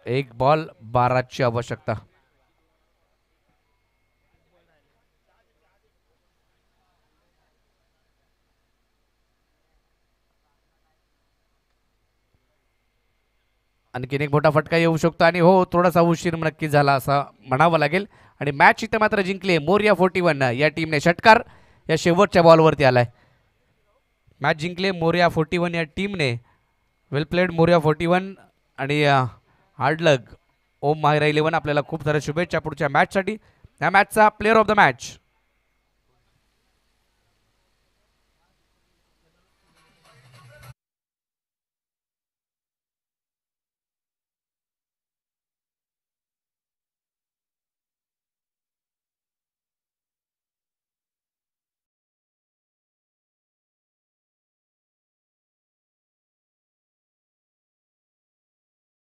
1 बॉल 12ची आवश्यकता. आणखीन एक मोठा फटका येऊ शकतो आणि हो, थोडासा उशीर नक्की झाला असं म्हणावं लागेल. आणि मॅच इथे मात्र जिंकली मोरिया 41 या टीमने. षटकार या शेवटच्या बॉलवरती आलाय. मॅच जिंकले मोरिया 41 या टीमने. वेल प्लेड मोरिया 41 आणि हार्ड लक ओम माहिरा 11. आपल्याला खूप साऱ्या शुभेच्छा पुढच्या मॅचसाठी. या मॅचचा प्लेअर ऑफ द मॅच